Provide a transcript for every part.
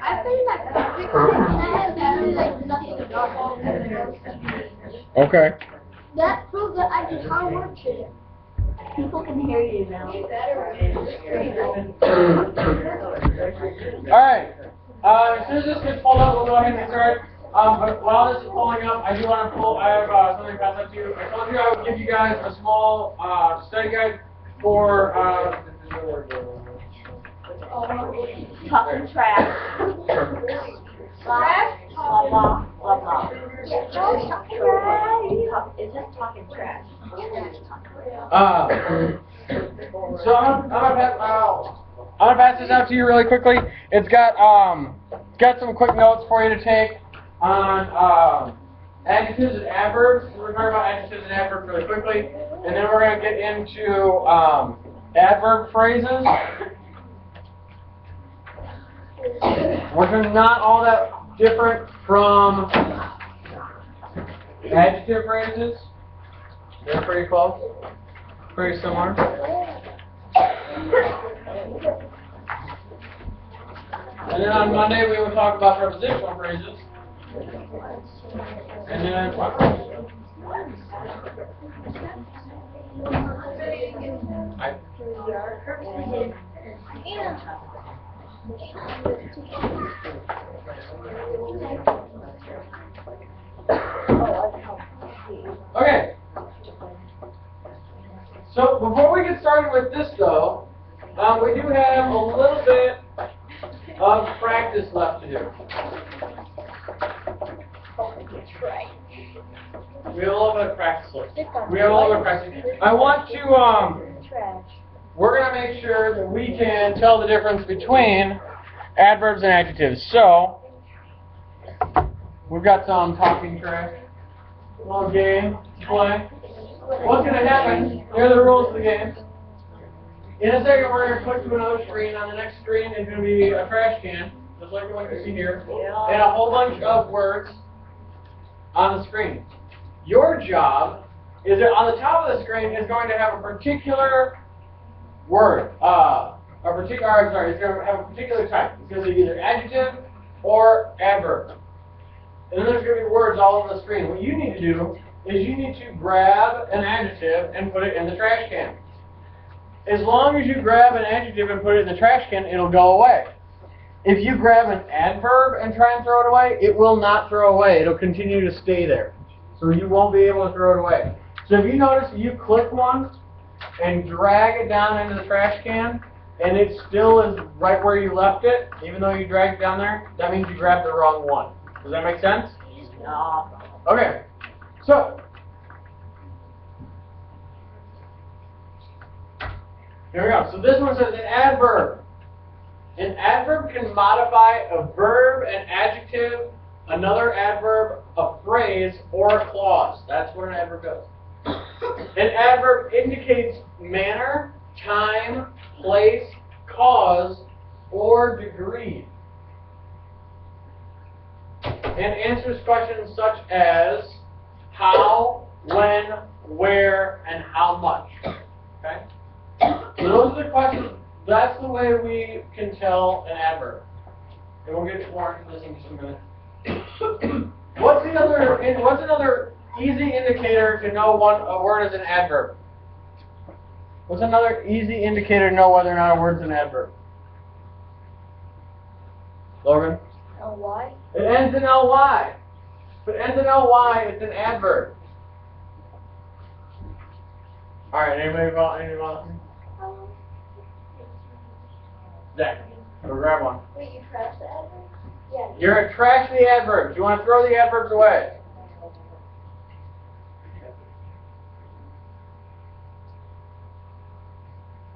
I think that has like nothing to do. Okay. That proves that I do hard work here. People can hear you now. Alright. As soon as this gets pulled up, we'll go ahead and get started. But while this is pulling up, I do want to pull, I have something to pass up to you. I told you I would give you guys a small study guide for Talking trash. Trash? Blah, blah, blah, blah. It's just talking trash. So I'm gonna pass this out to you really quickly. It's got some quick notes for you to take on adjectives and adverbs. We're talking about adjectives and adverbs really quickly, and then we're gonna get into adverb phrases, which are not all that different from adjective phrases. They're pretty close, pretty similar. And then on Monday we will talk about prepositional phrases. And then what? Okay. So before we get started with this though, we do have a little bit of practice left to do. We have a little bit of practice left. We have a little bit of practice. I want to, we're going to make sure that we can tell the difference between adverbs and adjectives. So, we've got some talking trash. A little game to play. What's going to happen? Here are the rules of the game. In a second, we're going to click to another screen. On the next screen is going to be a trash can, just like the one you see here, and a whole bunch of words on the screen. Your job is that on the top of the screen is going to have a particular word, it's going to have a particular type. It's going to be either adjective or adverb. And then there's going to be words all over the screen. What you need to do is you need to grab an adjective and put it in the trash can. As long as you grab an adjective and put it in the trash can, it'll go away. If you grab an adverb and try and throw it away, it will not throw away. It'll continue to stay there. So you won't be able to throw it away. So if you notice, you click one and drag it down into the trash can, and it still is right where you left it, even though you dragged it down there, that means you grabbed the wrong one. Does that make sense? No. Okay. So, here we go. So this one says an adverb. An adverb can modify a verb, an adjective, another adverb, a phrase, or a clause. That's what an adverb does. An adverb indicates manner, time, place, cause, or degree. And answers questions such as how, when, where, and how much. Okay? So those are the questions. That's the way we can tell an adverb. And we'll get more into this in just a minute. What's another easy indicator to know what a word is an adverb? What's another easy indicator to know whether or not a word's an adverb? Logan? Why? It ends in ly. If it ends in ly, it's an adverb. Alright, anybody volunteer? Zach, go grab one. Wait, you trash the adverb? Yeah. You're going to trash the adverbs. You want to throw the adverbs away.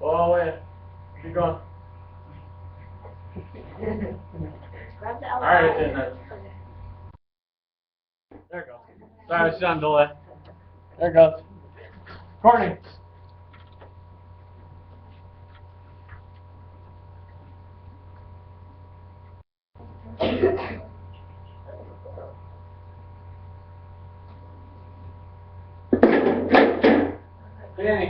Oh, wait. Keep going. Grab the Alright, it's in there. There it goes. Sorry, it's on delay. There it goes. Courtney. Danny.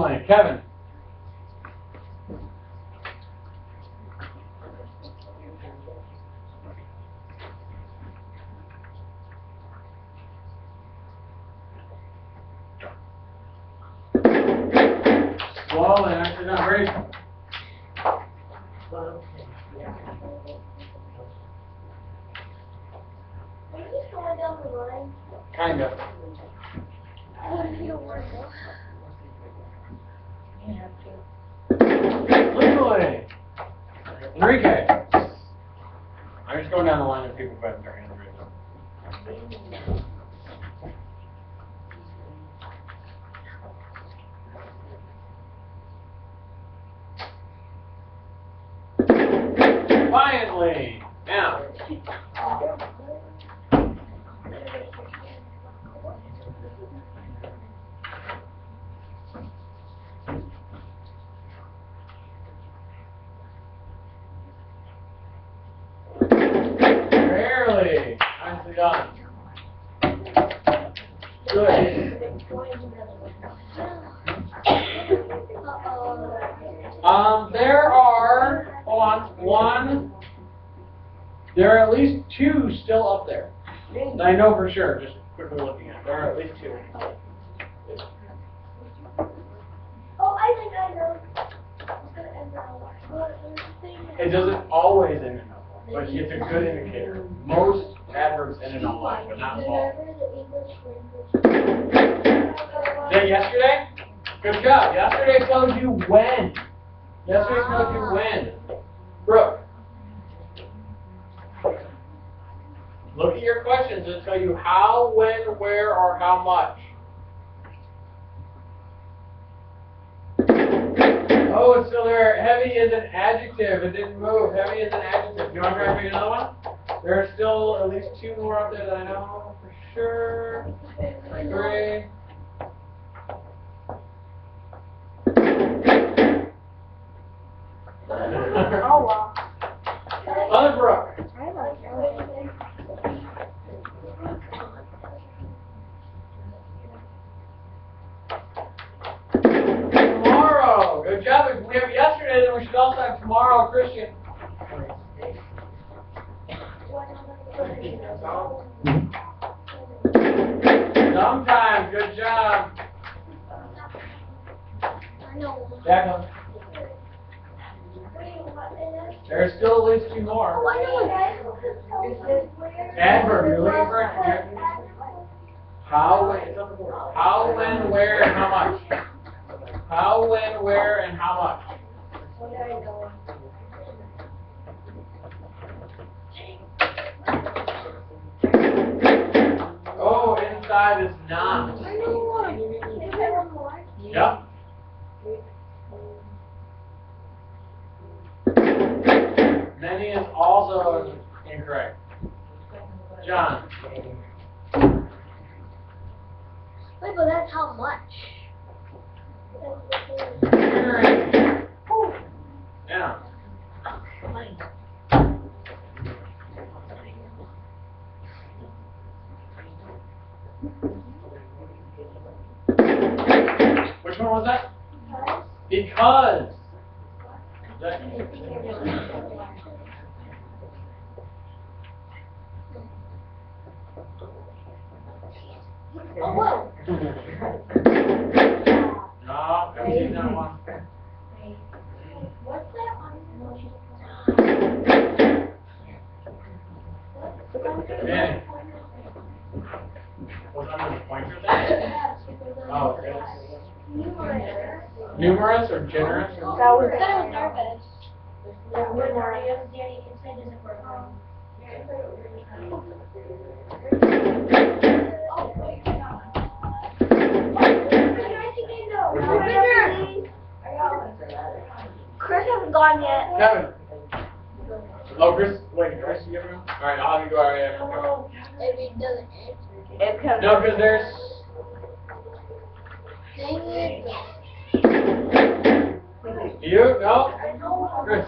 Finally, Kevin. Slowly, actually not very. Are you just going down the line? Kind of. You don't want to go. Legally. Enrique. I'm just going down the line of people who have their hands raised. Finally. Now. Barely. Nicely done. Good. There are, hold on, there are at least two still up there. I know for sure, just quickly looking at it. There are at least two. Oh, I think I know. It doesn't always end in a, but it's a good indicator. Most adverbs end in a line, but not all. Is that yesterday? Good job. Yesterday tells you when. Yesterday tells you when. Brooke. Look at your questions and tell you how, when, where, or how much. Oh, it's still there. Heavy is an adjective. It didn't move. Heavy is an adjective. You want to try to pick another one? There are still at least two more up there that I know for sure. Three. Oh, wow. Other Brooke. Tomorrow. Good job. If we have yesterday, then we should also have tomorrow, Christian. Sometimes. Good job. Declan. There's still at least two more. Adverb. You're looking for adverb. How, when, where, and how much? How, when, where, and how much? Oh, inside is not. Yep. Many is also incorrect. John. Wait, but that's how much? Yeah. Which one was that? Because. Oh, whoa. No, I've seen that one. What's that on? Danny. What's under the pointer there? Oh, okay. Numerous or generous? That was nervous. Chris hasn't gone yet. Kevin. Oh, Chris. Wait, Chris, you give him? Alright, I'll have you go. Alright, If he doesn't answer. no, because there's. You? No? Chris.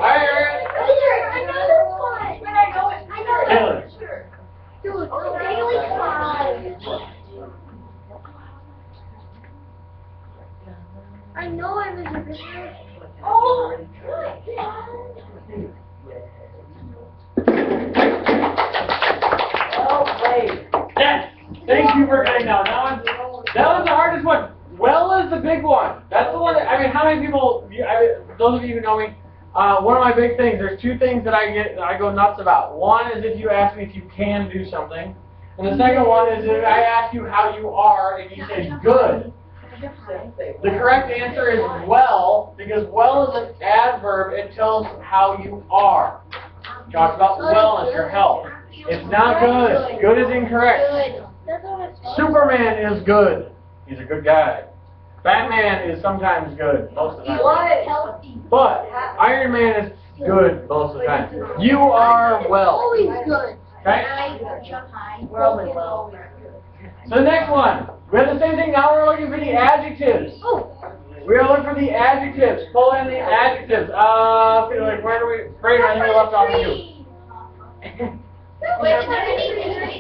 Alright, I know this one. I know it. Taylor. I know I was a visitor. Oh! Oh, wait. Yes! Thank you for getting that. That was the hardest one. Well is the big one. That's the one that, I mean, how many people, those of you who know me, one of my big things, there's two things that I go nuts about. One is if you ask me if you can do something. And the second one is if I ask you how you are and you say good. The correct answer is well, because well is an adverb. It tells how you are. It talks about wellness, your health. It's not good. Good is incorrect. Superman is good. He's a good guy. Batman is sometimes good, most of the time. But Iron Man is good most of the time. You are well. Always good. Okay? We're only well. So the next one. We have the same thing. Now we're looking for the adjectives. We are looking for the adjectives. Pull in the adjectives. Where do we? Brayden, I think we left off with you.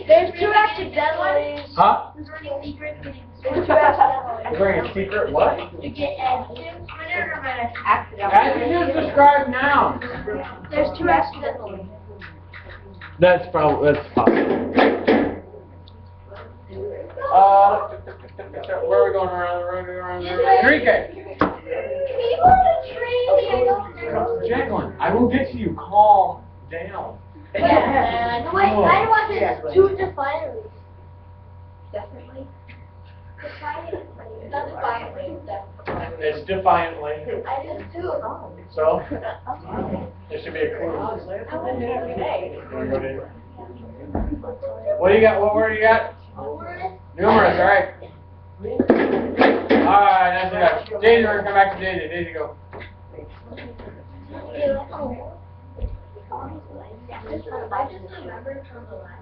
There's two accidentals. Huh? There's a secret. Is there a secret what? To get adjectives. Adjectives describe nouns. There's two accidentals. That's possible. Where are we going around? Tree cake. Jacqueline, I will get to you. Calm down. Wait, I want this two defiantly. Definitely. Defiantly. Not defiantly. It's defiantly. I just do. So, there should be a clue. I wouldn't do it every day. You wanna go to? What do you got? What word do you got? Numerous. All right. All right. Nice job. Daisy, we're gonna come back to Daisy. Daisy, go. I just remembered from the last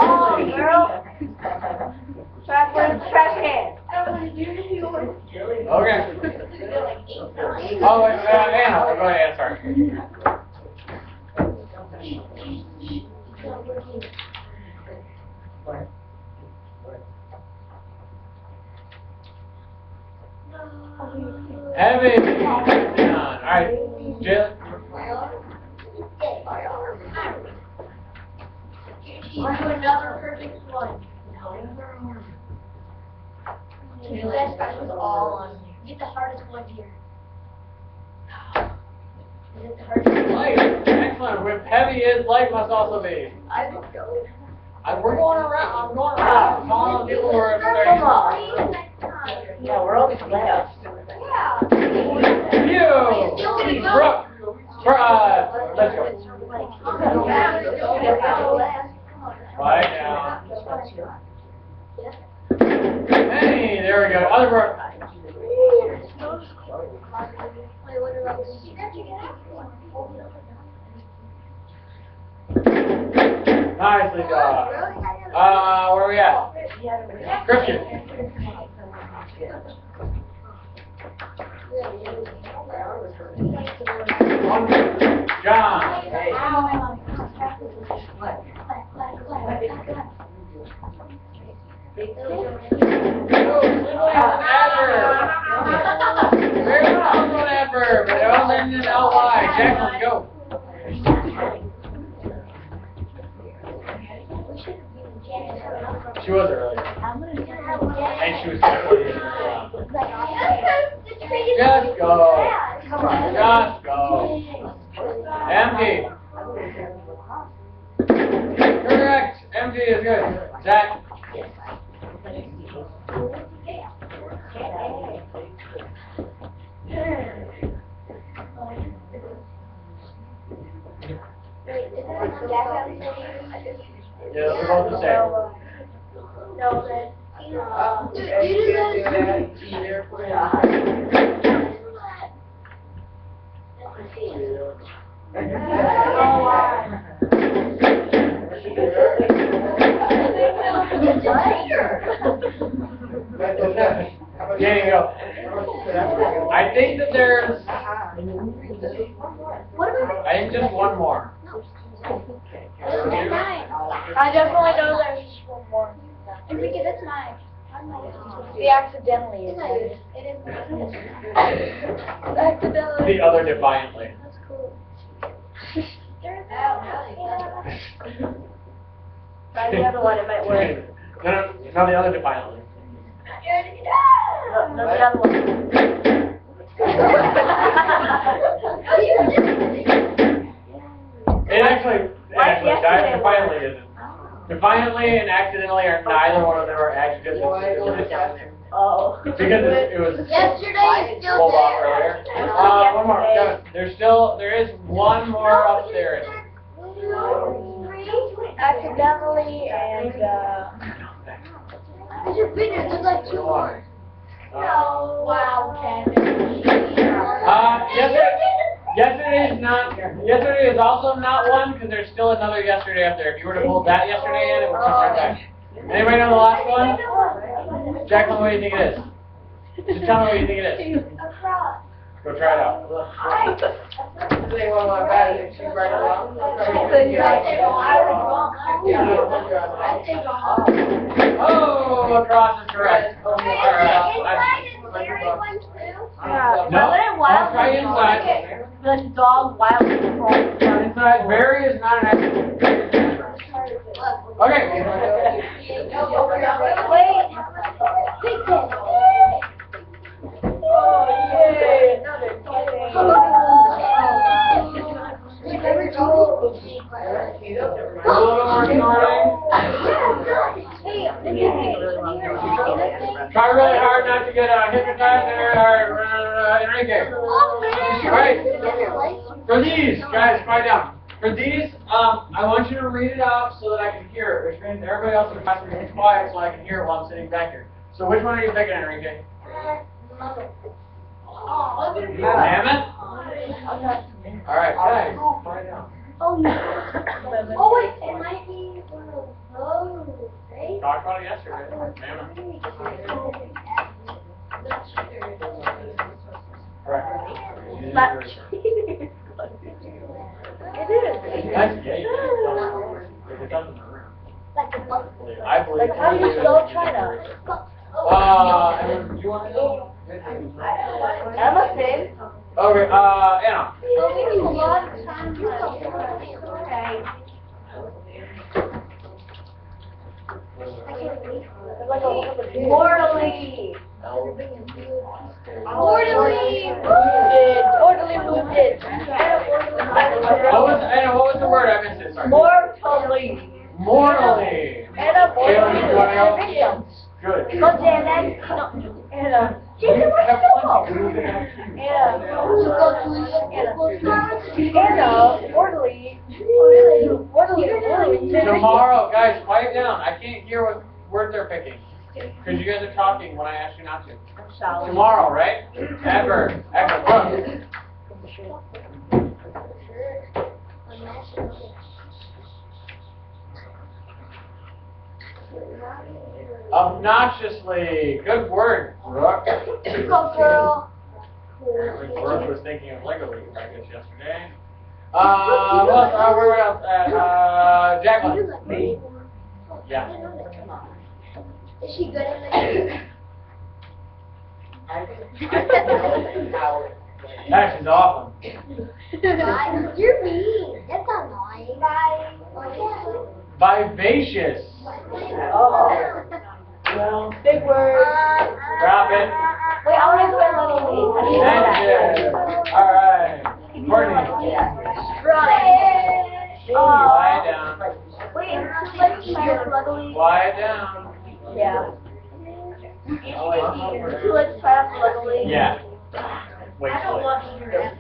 Oh, girl. Trash can. Okay. Oh, wait, Anna. Go ahead, sorry. Heavy. All right. Jill. Let's do another perfect one. The best was all on here. Get the hardest one here. Is it the hardest one? Light. Excellent. With heavy is light must also be. I don't know. We're going around. I'm going around. I'm calling people who are Come on. Yeah, we're always last. Yeah. You. Brooke. Let's go. Right now. Hey, there we go. Other Brooke. Nicely done. Where are we at? Christian. John. Very also an adverb, but it all ends in ly. Jacqueline, go. She was earlier. And she was definitely Just go. Just go. Empty. Correct. Empty is good. Zach. Yeah, we're both the same. No, There you go. I think that there's, I think just one more. I definitely know there's one more. Enrique, that's mine. The accidentally is. It is. Accidentally. The other defiantly. That's cool. Try the other one, it might work. No, the other defiantly. No, the other one. It actually, yesterday defiantly isn't. Defiantly and accidentally are neither one of them are adjectives. Oh. Because it was Yesterday is still rolled off there. earlier. One more. There is one more upstairs. Accidentally and There's your fingers, there's like two more. No. Wow, Yesterday is also not one because there's still another yesterday up there. If you were to pull that yesterday in, it would come right back. Anybody know the last one? Jacqueline, what do you think it is? Just tell me what you think it is. Go try it out. Oh, across is correct. No, I'll try inside. The dog wildly crawls. Inside, very is not an adjective. Okay. Try really hard not to get hypnotized or Enrique. Alright. For these, guys, quiet down. For these, I want you to read it out so that I can hear it, which means everybody else in the class is quiet so I can hear it while I'm sitting back here. So which one are you picking, Enrique? Mammoth? Alright, guys, quiet down. Oh, wait, it might be one of those, right? Talked about it yesterday. Mammoth. Correct. That's gay. It's up in the room. I believe. Like, how do you spell China? Do you want to know? Elephant. Okay, Anna. Well, we need a lot of time. Mortally. Totally moved it. What was the word? I missed it, sorry. Mortally. Mortally. Anna, Caleb, you want to go? victims. Good. Go, Janet. Anna. Jason, where'd you go? Anna, orderly. Tomorrow, guys, quiet down. I can't hear what word they're picking. Because you guys are talking when I ask you not to. Tomorrow, right? Adverb. Adverb. Obnoxiously. Good word, Brooke. Girl. Brooke was thinking of Lego League practice yesterday. Where else? Jacqueline. Me? Yeah. Is she good at it? That is awesome. You're mean. That's annoying. Vivacious. Oh. Well, big word. Drop it. Wait, I want to put little Adjective. Alright. Courtney. Lie down. Wait, who likes China luckily? Lie down. Yeah. Who likes China luckily? Yeah. Wait. I don't want to hear that.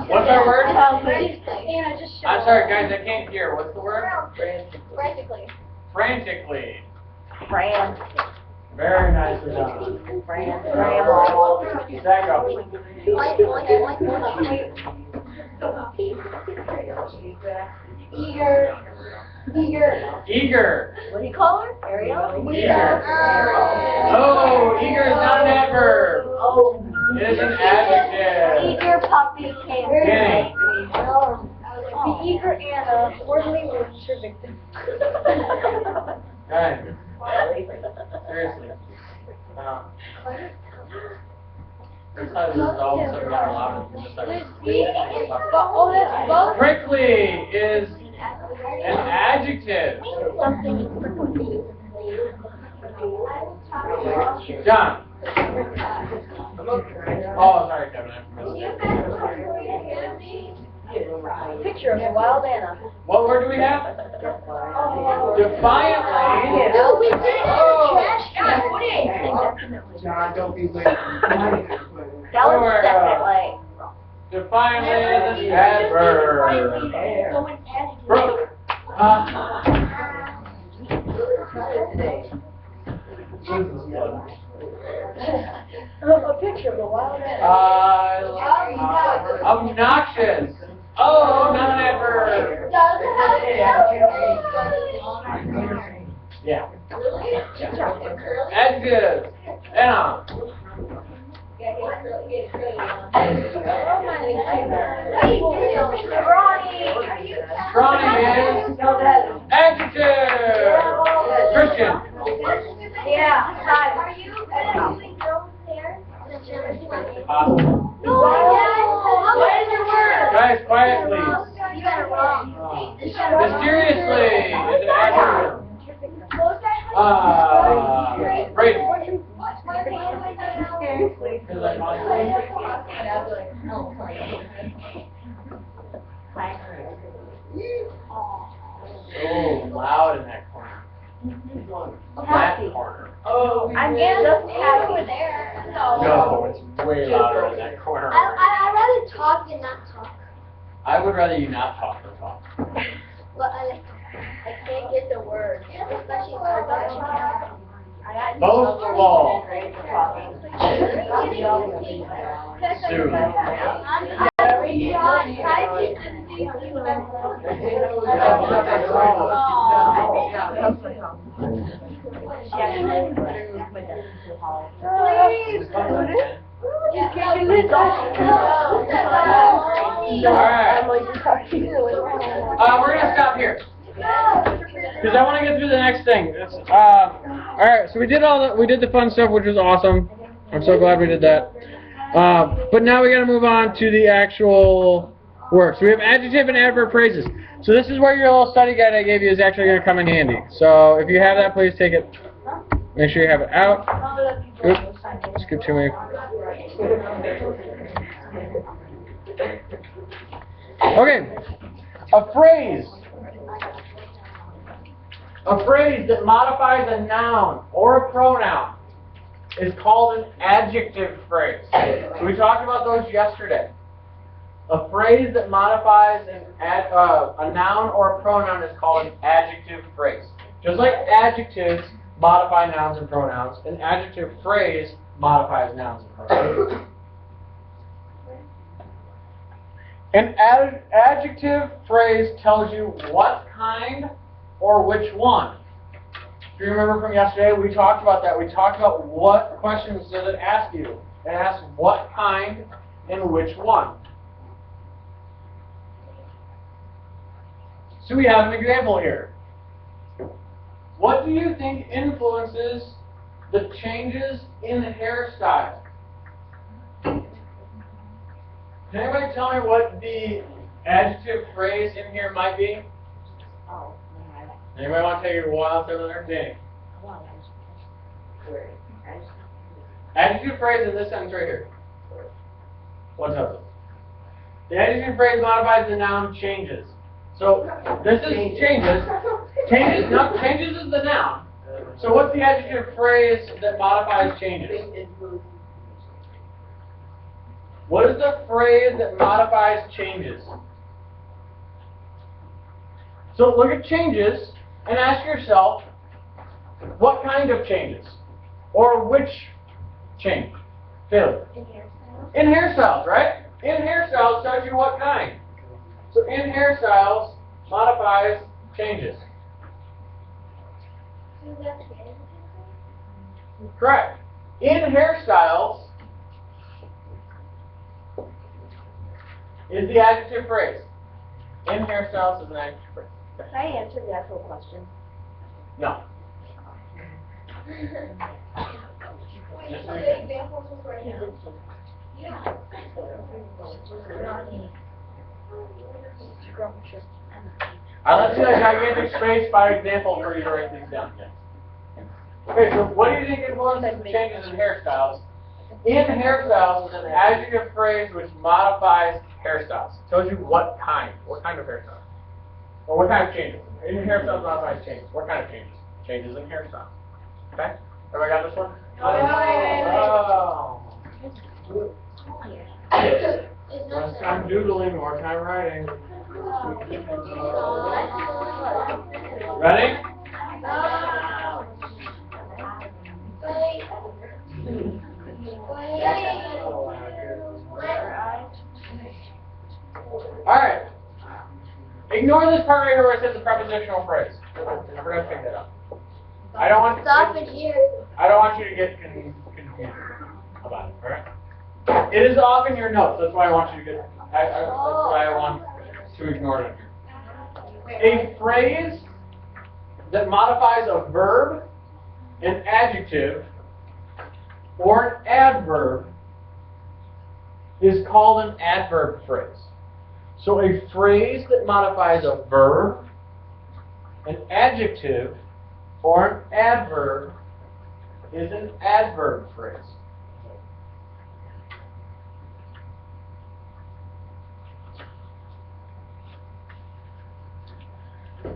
What's our word? Anna, just show I'm sorry, guys, I can't hear. What's the word? Practically. Frantically. France. Very nicely done. France. Zach, go. Eager. Eager. What do you call her? Ariel? Eager. Oh, eager is not an adverb. Oh. It is an adjective. Eager puppy came. Kenny. The eager Anna, worldly wounds her victim. Guys, seriously. This side is all of a sudden got louder than this side. Oh, that's both. Prickly is an adjective. John. Oh, sorry, Kevin. I missed it. Picture of a wild Anna. What word do we have? Defiantly. Oh, we did it. Oh. Trash can. Put it. John, don't be late. That was Or, definitely. Defiantly is an adverb. So an adjective. Brooke. A picture of a wild Anna. Obnoxious. Oh, not an adverb. Yeah. Adjective. Anna. Scrawny is adjective. Christian. Yeah. Are you doing girls' hair? What is your word? Guys, quiet please. You got it wrong. Mysteriously is an adverb. Brady. Because I'm on so loud in that corner. That corner. Oh, I'm just happy. Over there. no, it's way louder in that corner. I'd rather talk than not talk. I would rather you not talk or talk. But I can't get the words, especially when I Most of all, Sue. We're gonna stop here because I want to get through the next thing. All right, so we did the fun stuff, which was awesome. I'm so glad we did that. But now we got to move on to the actual work. So we have adjective and adverb phrases. So this is where your little study guide I gave you is actually going to come in handy. So if you have that, please take it. Make sure you have it out. Oops, skip too many. Okay, a phrase. A phrase that modifies a noun or a pronoun is called an adjective phrase. So we talked about those yesterday. A phrase that modifies a noun or a pronoun is called an adjective phrase. Just like adjectives modify nouns and pronouns, an adjective phrase modifies nouns and pronouns. An adjective phrase tells you what kind or which one. If you remember from yesterday, we talked about that. We talked about what questions does it ask you. It asks what kind and which one. So we have an example here. What do you think influences the changes in hairstyle? Can anybody tell me what the adjective phrase in here might be? Anybody want to take a while out there? Danny. Adjective phrase in this sentence right here. What does it? The adjective phrase modifies the noun changes. So this is changes. Changes. No, changes is the noun. So what's the adjective phrase that modifies changes? What is the phrase that modifies changes? So look at changes and ask yourself, what kind of changes? Or which change? Failure. In hairstyles, right? In hairstyles tells you what kind. So in hairstyles modifies changes. Correct. In hairstyles is the adjective phrase. In hairstyles is an adjective phrase. Can I answer the actual question? No. Just the examples was right He now. did say. Scrumptious. I left you a gigantic space by example for you to write these down. Okay, so what do you think influences the changes in hairstyles? In hairstyles is an adjective phrase which modifies hairstyles. Tells you what kind of hairstyle. Or what kind of changes. In hairstyles modifies changes. What kind of changes? Changes in hairstyle. Okay? Everybody got this one? Oh. Less time doodling, more time writing. Ready? Alright. Ignore this part right here where it says the prepositional phrase. I forgot to pick that up. I don't want Stop it here. I don't want you to get confused about it, alright? It is off in your notes, that's why I want you to get that's why I want to ignore it here. A phrase that modifies a verb, an adjective, or an adverb is called an adverb phrase. So a phrase that modifies a verb, an adjective, or an adverb is an adverb phrase.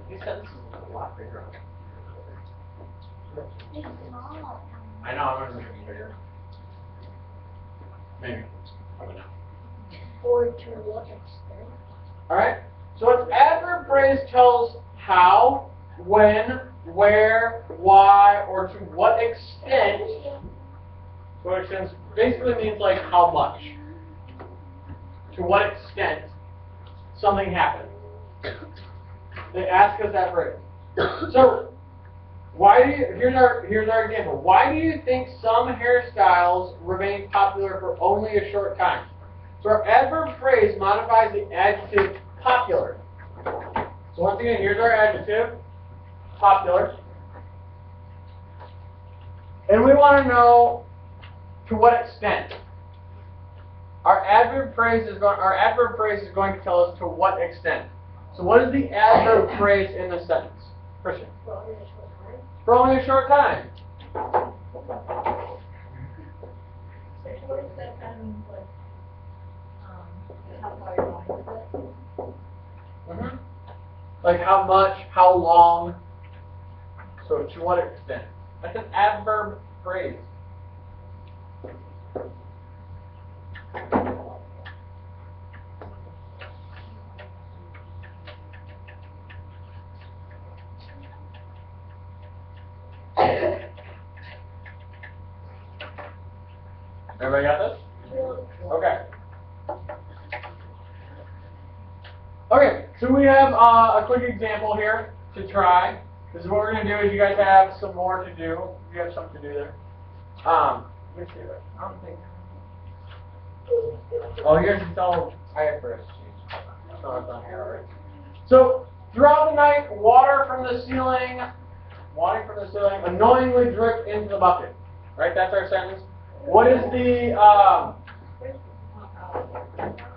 These sentences are a lot bigger. I know, I'm going to make them bigger. Maybe. Probably not. Or to what extent? Alright? So an adverb phrase tells how, when, where, why, or to what extent. To what extent basically means like how much. To what extent something happened. They ask us that phrase. So why do you here's our example. Why do you think some hairstyles remain popular for only a short time? So our adverb phrase modifies the adjective popular. So once again, here's our adjective, popular. And we want to know to what extent. Our adverb phrase is going to tell us to what extent. So what is the adverb phrase in the sentence? Christian. For only a short time. What is that kind of means, like, how far you're going with it? Like how much, how long. So to what extent. That's an adverb phrase. Everybody got this? Okay. Okay, so we have a quick example here to try. This is what we're going to do is you guys have some more to do. You have something to do there. Let me see that. I don't think. Oh, here's the all IFRS. So it's on here already. So throughout the night, water from the ceiling annoyingly dripped into the bucket. Right? That's our sentence. What is the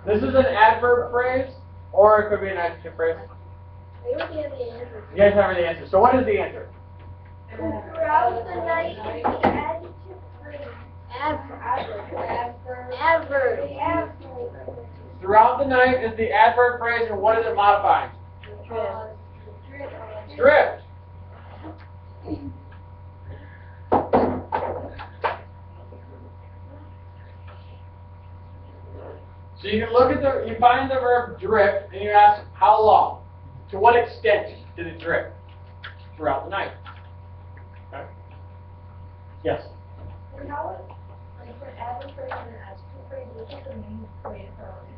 this is an adverb phrase, or it could be an adjective phrase. They would have the answer. You guys have the answer. So what is the answer? Throughout the night is the adjective phrase. Adverb. Throughout the night is the adverb phrase, and what is it modifying? Dripped. So you can look at you find the verb drip, and you ask how long, to what extent did it drip throughout the night? Okay. Yes. And how is, like, for an adverb phrase and an adjective phrase, which is the main way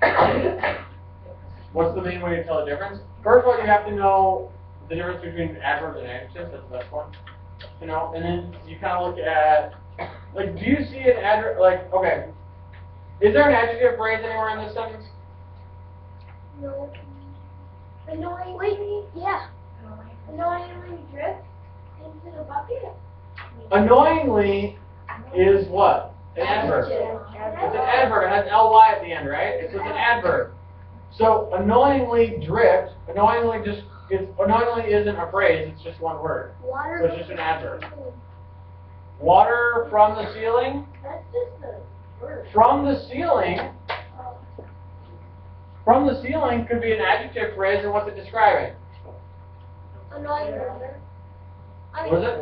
to tell? What's the main way to tell the difference? First of all, you have to know the difference between adverbs and adjectives. That's the best one. You know, and then you kind of look at, like, do you see an adverb? Like, okay, is there an adjective phrase anywhere in this sentence? No. Annoyingly, yeah. Annoyingly dripped into the bucket. Annoyingly is what? An adverb. It's an adverb. It has ly at the end, right? It's an adverb. So annoyingly dripped. Annoyingly isn't a phrase. It's just one word. Water. So it's just an adverb. Water from the ceiling. That's just a word. From the ceiling. From the ceiling could be an adjective phrase, and what's it describing? Annoying water. What is it?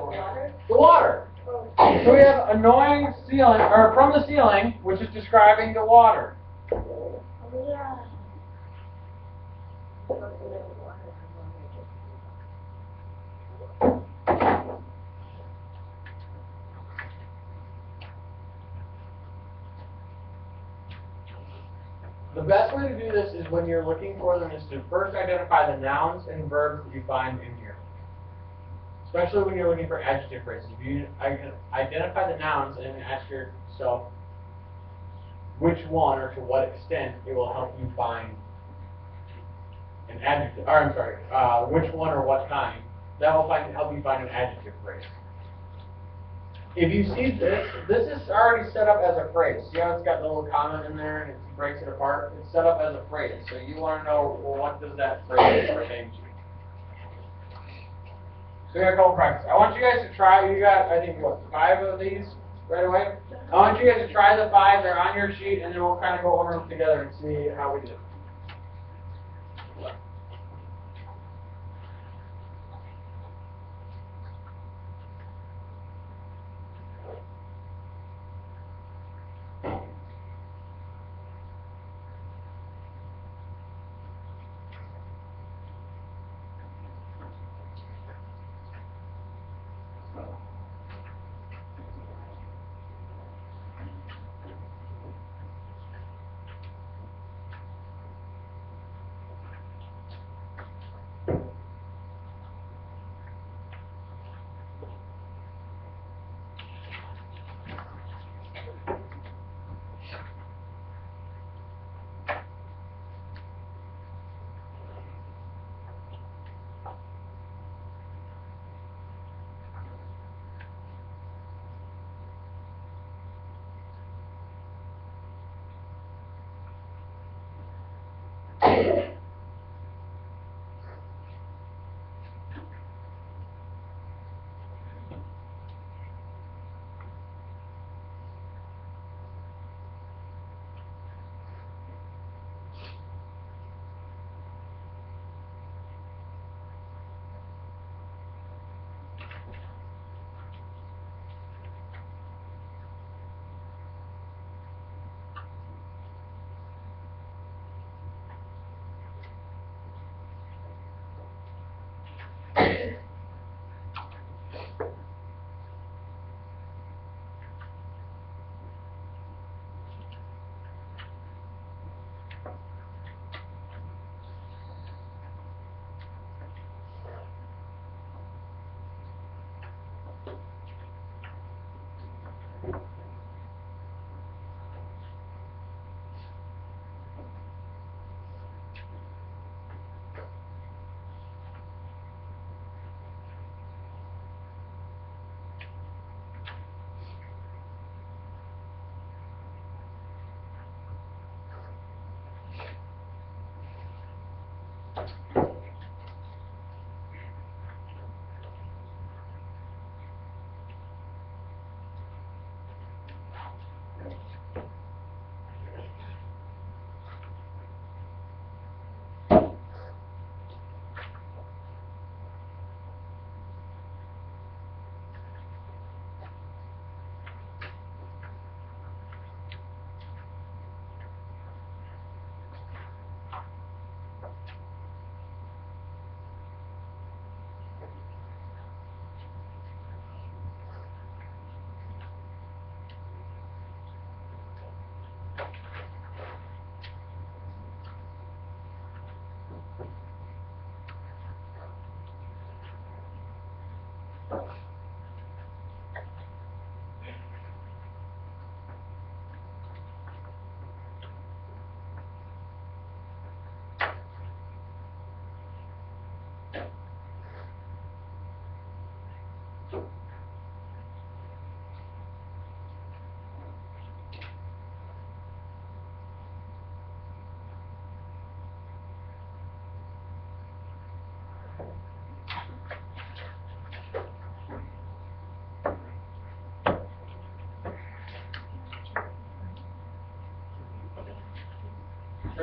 The water. So we have annoying ceiling, or from the ceiling, which is describing the water. Yeah. The best way to do this is when you're looking for them is to first identify the nouns and verbs that you find in here. Especially when you're looking for adjective phrases. If you identify the nouns and ask yourself which one or to what extent it will help you find an adjective, or I'm sorry, which one or what kind, that will help you find an adjective phrase. If you see this is already set up as a phrase. See how it's got the little comment in there and it breaks it apart? It's set up as a phrase. So you want to know, well, what does that phrase pertain to? So we got a couple practice. I want you guys to try, you got, I think, what, 5 of these right away? I want you guys to try the 5. They're on your sheet, and then we'll kind of go over them together and see how we do.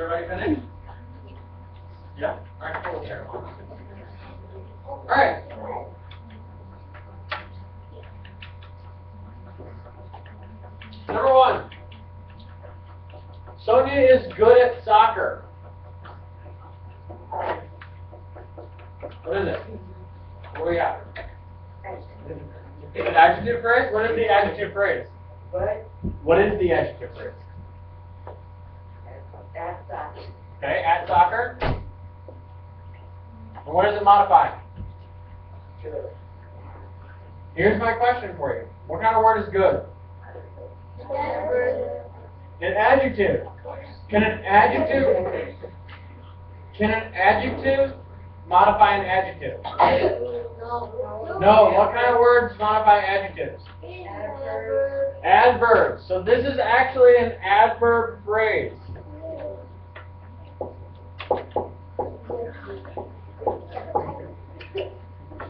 everybody finished? Yeah? Alright, cool. Here. Alright. Number 1. Sonia is good at soccer. What is it? What do we got? An adjective phrase? What is the adjective phrase? What is the adjective phrase? Okay, at soccer. And what does it modify? Here's my question for you. What kind of word is good? An adjective. Can an adjective modify an adjective? No. What kind of words modify adjectives? Adverbs. So this is actually an adverb phrase.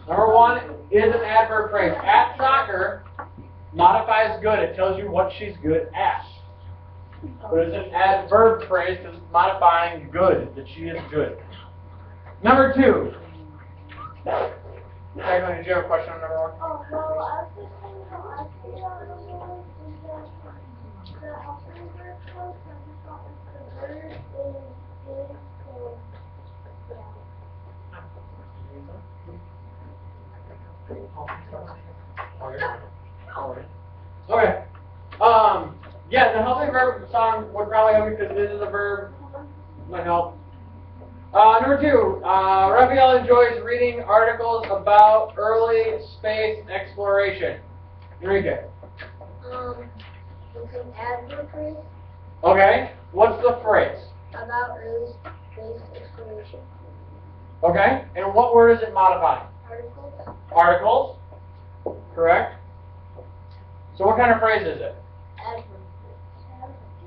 Number 1 is an adverb phrase. At soccer modifies good. It tells you what she's good at. But it's an adverb phrase because it's modifying good, that she is good. Number 2. Jacqueline, did you have a question on number 1? Oh, well, I was just saying how I feel on the word is that the operator code comes from the word is or Okay. Yeah, the helping verb song would probably help because this is a verb. Might help. Number 2, Raphael enjoys reading articles about early space exploration. Enrique. It's an adverb phrase Okay. What's the phrase? about early space exploration. Okay. And what word is it modifying? Articles. Articles. Correct. So what kind of phrase is it? Adverb.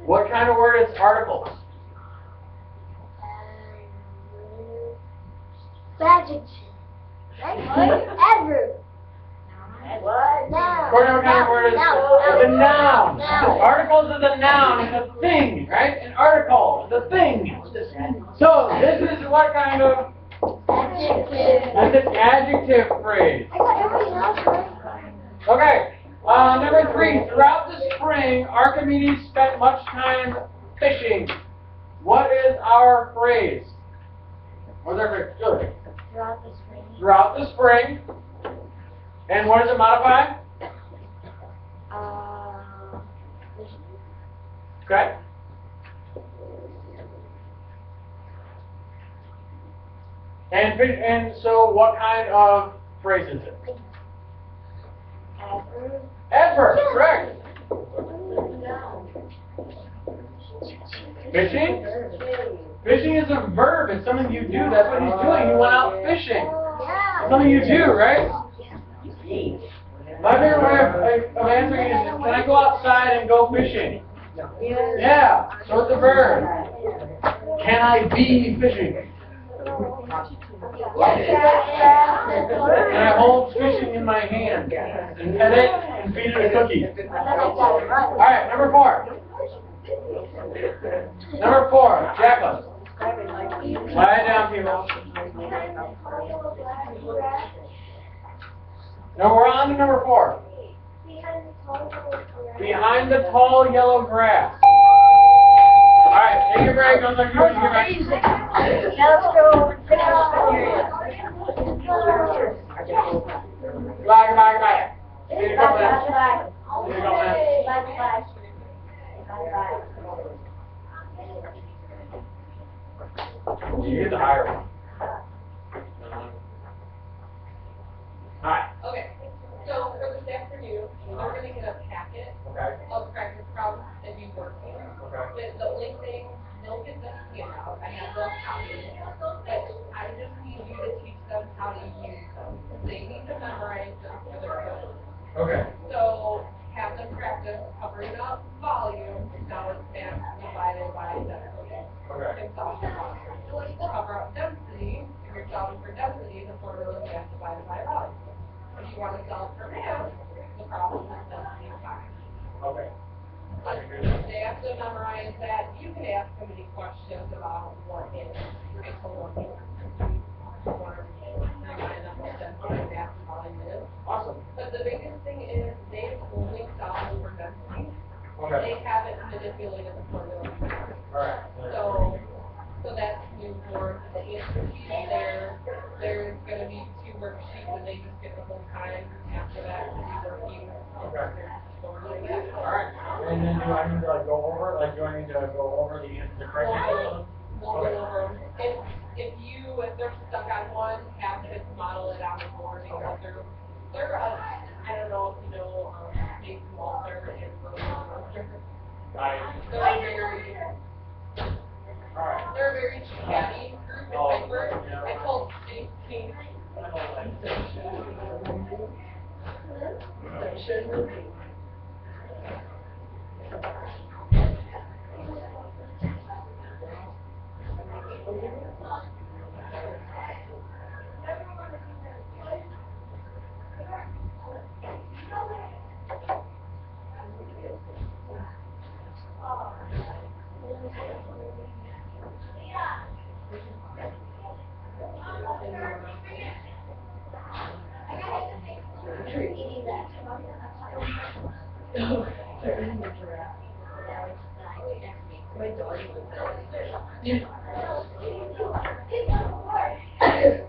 What kind of word is articles? Adjective. Right? Adverb. What? Noun. According to what kind of word is it? It's a noun. Noun. Articles is a noun. It's a thing, right? An article is a thing. So this is what kind of? Adjective. That's an adjective phrase. I got everything else right. Okay. Number 3. Throughout the spring, Archimedes spent much time fishing. What is our phrase? What's our phrase? Good. Throughout the spring. Throughout the spring. And what does it modify? Okay. And so what kind of phrase is it? Adverb. Adverb, correct. Fishing? Fishing is a verb. It's something you do. That's what he's doing. He went out fishing. Yeah. It's something you do, right? My favorite way of answering is, can I go outside and go fishing? Yeah. So it's a verb. Can I be fishing? Can I hold fishing in my hand and pet it and feed it a cookie? Alright, number 4. Number 4, Jacqueline. Write it down, people. Now we're on to number 4. Behind the tall yellow grass. Alright, take a break. Don't look at your break. Now let's go and finish Goodbye. See you in a couple minutes. See you in a couple minutes. You get the higher one. Hi. Okay, so for this afternoon, they're gonna get a packet Okay. of practice problems and you working. Okay. The only thing, they'll get the handout, I have those copies, but I just need you to teach them how to use them. They need to memorize them for their good. Okay. So have them practice covering up volume, now it's mass divided by density. Okay. And solve for volume. Cover up density, if you're solving for density, the formula is mass divided by volume. If you want to solve for mass, the problem is density times. Okay. I can do that. They have have to memorize that. You can ask them any questions about what is a total or remind them what density math and volume is. Awesome. But the biggest thing is they only solve for density. Okay. They haven't manipulated the formula before. All right. So that's new for the answer sheet there. There's gonna be 2 worksheets and they just get the whole time after that to be working. Okay. Going like that. All right. And then do I need to like go over? Like, do I need to go over the answer, the correct answer? We'll go over 'em. If they're stuck on one, have kids model it on the board because they're I don't know if you know, Nathan Walter and Rosie Walter. They're very, All right. they're a very chatty group in Piper. I told Steve,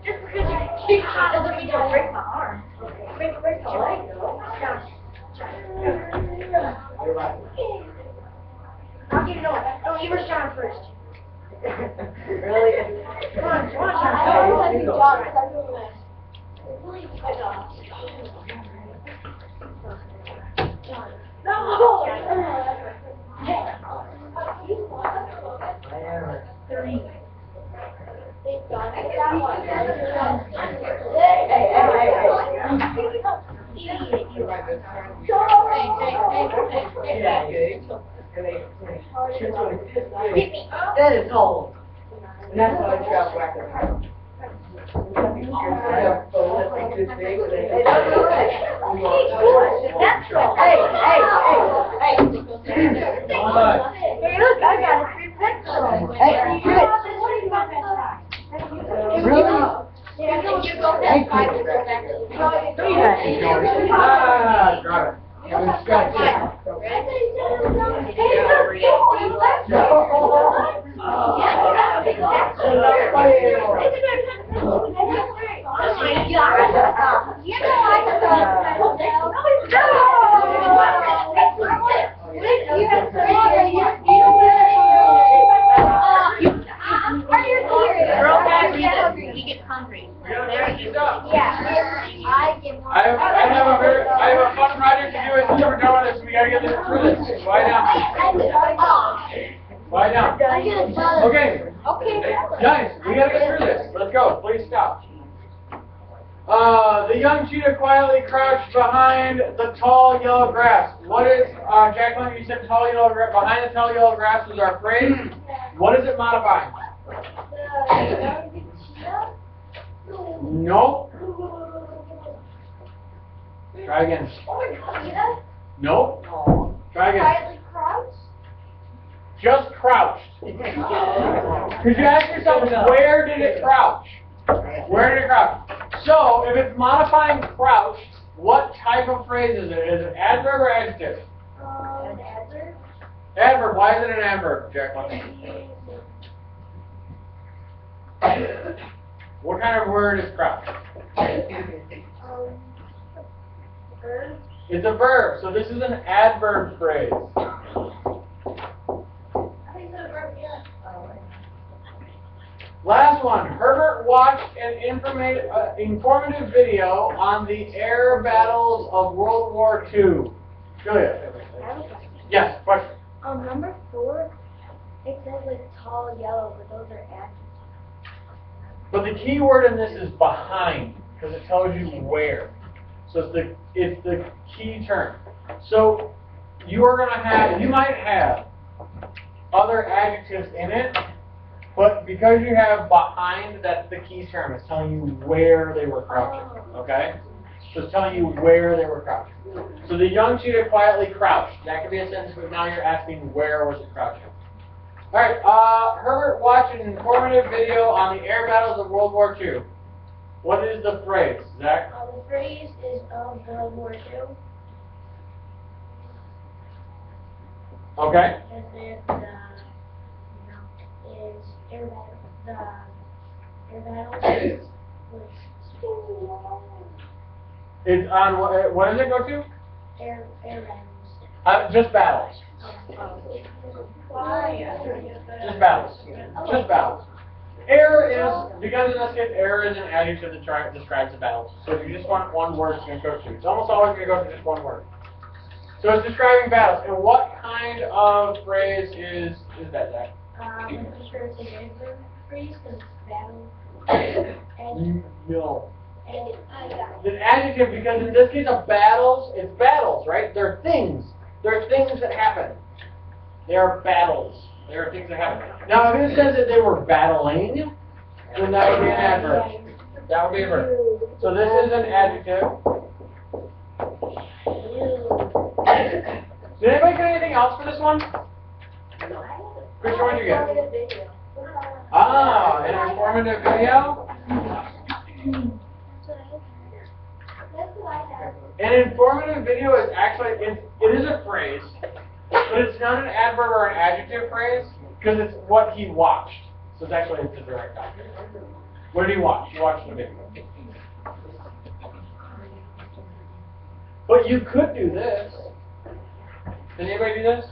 Just because you keep hot doesn't mean you'll break my arm. Break my leg. I'll give it over. No, you were Sean first. Really? Come on, Sean. I don't want to be John, because I'm doing this. No! I am. 3. Thank God. I got one. That is cold. And that's why I travel back there. Hey, look, I got a free pencil. Hey, Ah, got it. He gets hungry. We gotta finish these up. I I have a fun project to do as soon as we're done with this. We gotta get this through this. Lie down. Lie down. Okay. Guys, we gotta get through this. Let's go. Please stop. The young cheetah quietly crouched behind the tall yellow grass. What is, Jacqueline, you said tall yellow grass. Behind the tall yellow grass is our phrase. What is it modifying? Nope. Try again. Nope. Try again. Quietly crouched? Just crouched. Could you ask yourself, where did it crouch? Where did it crouch? So, if it's modifying crouched, what type of phrase is it? Is it adverb or adjective? Adverb. Adverb. Why is it an adverb, Jacqueline? What kind of word is crouch? Verb. It's a verb, so this is an adverb phrase. I think it's a verb, yeah. Last one. Herbert watched an informative video on the air battles of World War II. Julia. Yes, question. Number 4, it says like tall yellow, but those are adjectives. But the key word in this is behind, because it tells you where. So it's the key term. So you might have other adjectives in it, but because you have behind, that's the key term. It's telling you where they were crouching. Okay? So it's telling you where they were crouching. So the young cheetah quietly crouched. That could be a sentence, but now you're asking where was it crouching. All right, Herbert watched an informative video on the air battles of World War II. What is the phrase, Zach? The phrase is of World War II. Okay. And then is air battle. The air battle was It's on, what does it go to? air battles. Just battles. Why? Just battles. Just battles. Air is, because in this case, air is an adjective that describes the battles. So if you just want one word, it's going to go to. It's almost always going to go to just one word. So it's describing battles. And what kind of phrase is that, Zach? I'm pretty sure it's an adverb phrase because it's battle. No. And It's an adjective because in this case of battles, it's battles, right? They're things. They're things that happen. They are battles. They are things that happen. Now, if it says that they were battling, then that would be an adverb. That would be a verb. So this is an adjective. Did anybody get anything else for this one? Christian, what did you get? Ah, an informative video. An informative video is actually, it is a phrase, but it's not an adverb or an adjective phrase, because it's what he watched. So it's actually the direct opposite. What did he watch? He watched the video. But you could do this. Did anybody do this?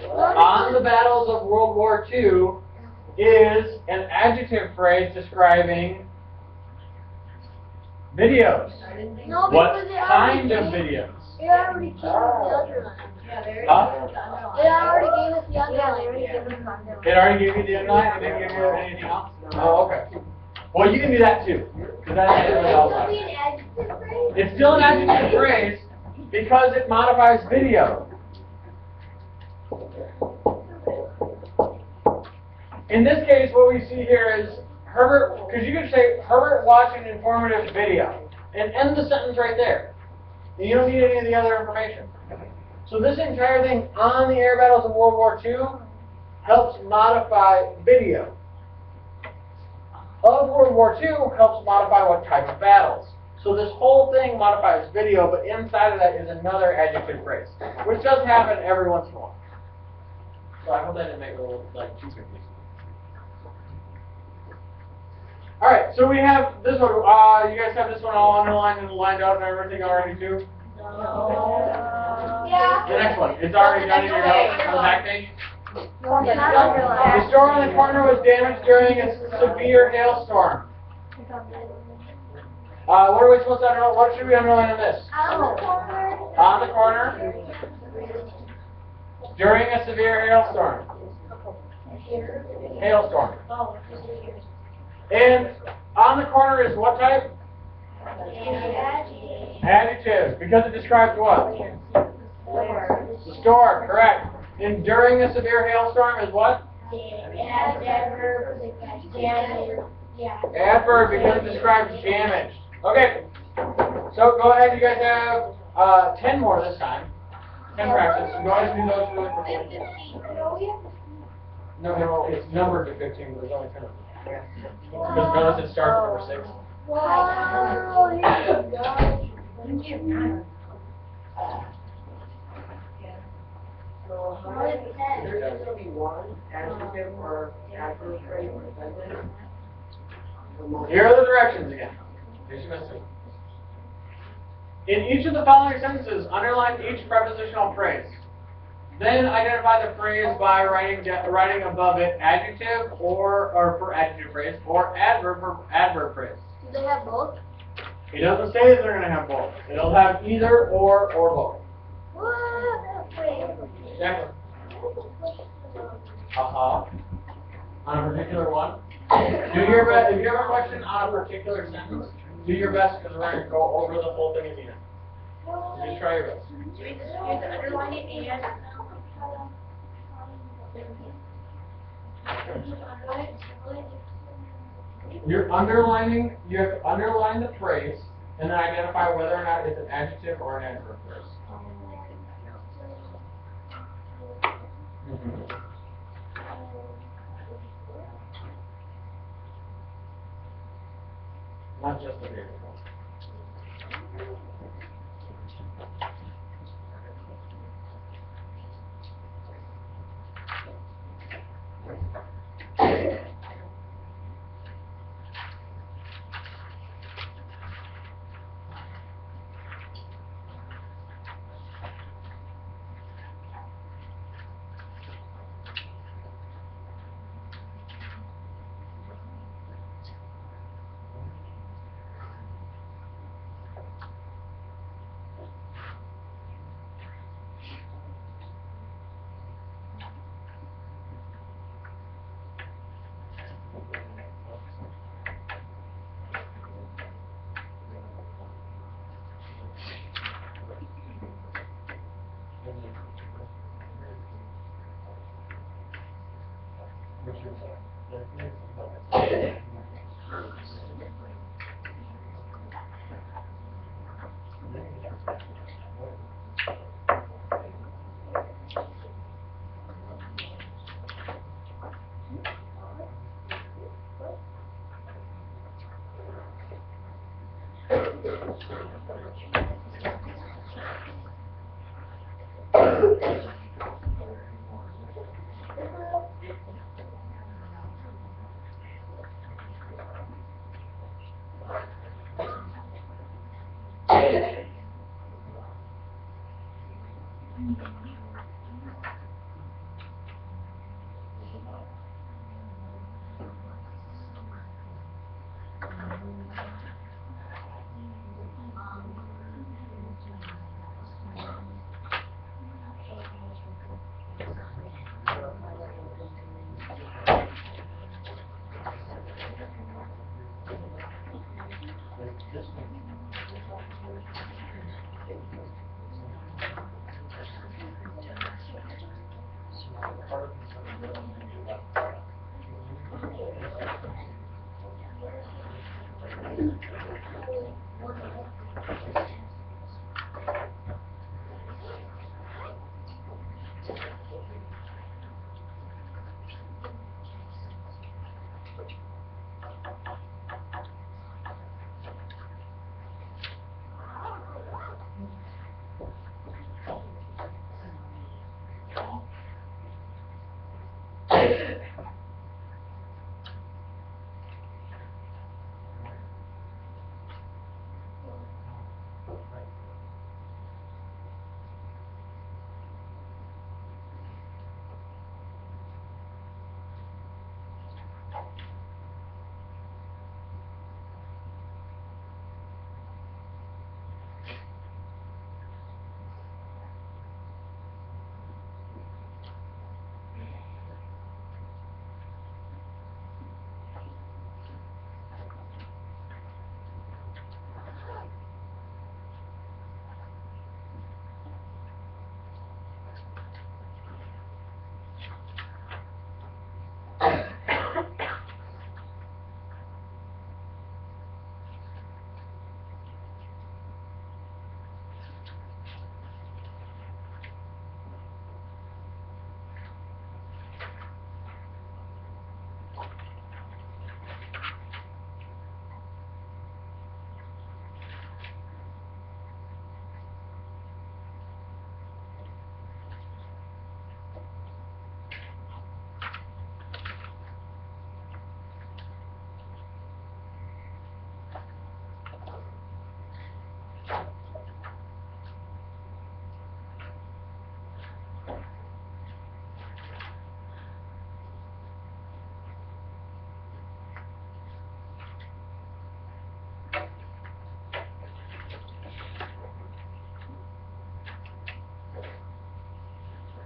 On the battles of World War II is an adjective phrase describing videos. No, What because kind of videos? It already gave us the underline. Huh? It already gave us the underline. It already gave you the underline and didn't give you anything else? Oh, okay. Well, you can do that too. Because that's It really will all be an adjective phrase. It's still an adjective phrase because it modifies video. In this case, what we see here is Herbert, because you could say Herbert watched an informative video and end the sentence right there. And you don't need any of the other information. So this entire thing on the air battles of World War II helps modify video. Of World War II helps modify what type of battles. So this whole thing modifies video, but inside of that is another adjective phrase, which does happen every once in a while. So I hope that didn't make it a little like too confusing. All right, so we have this one. You guys have this one all underlined and lined out and everything already too. Yeah. The next one, it's already done in your notes on the back page. Yeah. The store on the corner was damaged during a severe hailstorm. What are we supposed to underline? What should we underline on this? On the corner. During a severe hailstorm. Hailstorm. And on the corner is what type? Adjective. Because it describes what? The store, correct. And during a severe hailstorm is what? Adverb because it describes damage. Okay. So go ahead, you guys have 10 more this time. 10 practice. Go ahead and do those really quickly. No, it's numbered to 15, but there's only 10 of them. Because notice it starts at number 6. There's just going to be one adjective or adverb phrase or sentence. Here are the directions again. Here's your message. In each of the following sentences, underline each prepositional phrase. Then identify the phrase by writing above it adjective or for adjective phrase or adverb for adverb phrase. Do they have both? It doesn't say that they're going to have both. It'll have either or both. What? Wait. Exactly. On a particular one. Do your best. If you have a question on a particular sentence, do your best because we're going to go over the whole thing at the end. So just try your best. Do we underline it and? You're underlining, you have to underline the phrase and then identify whether or not it's an adjective or an adverb first. Mhm. Not just the vehicle.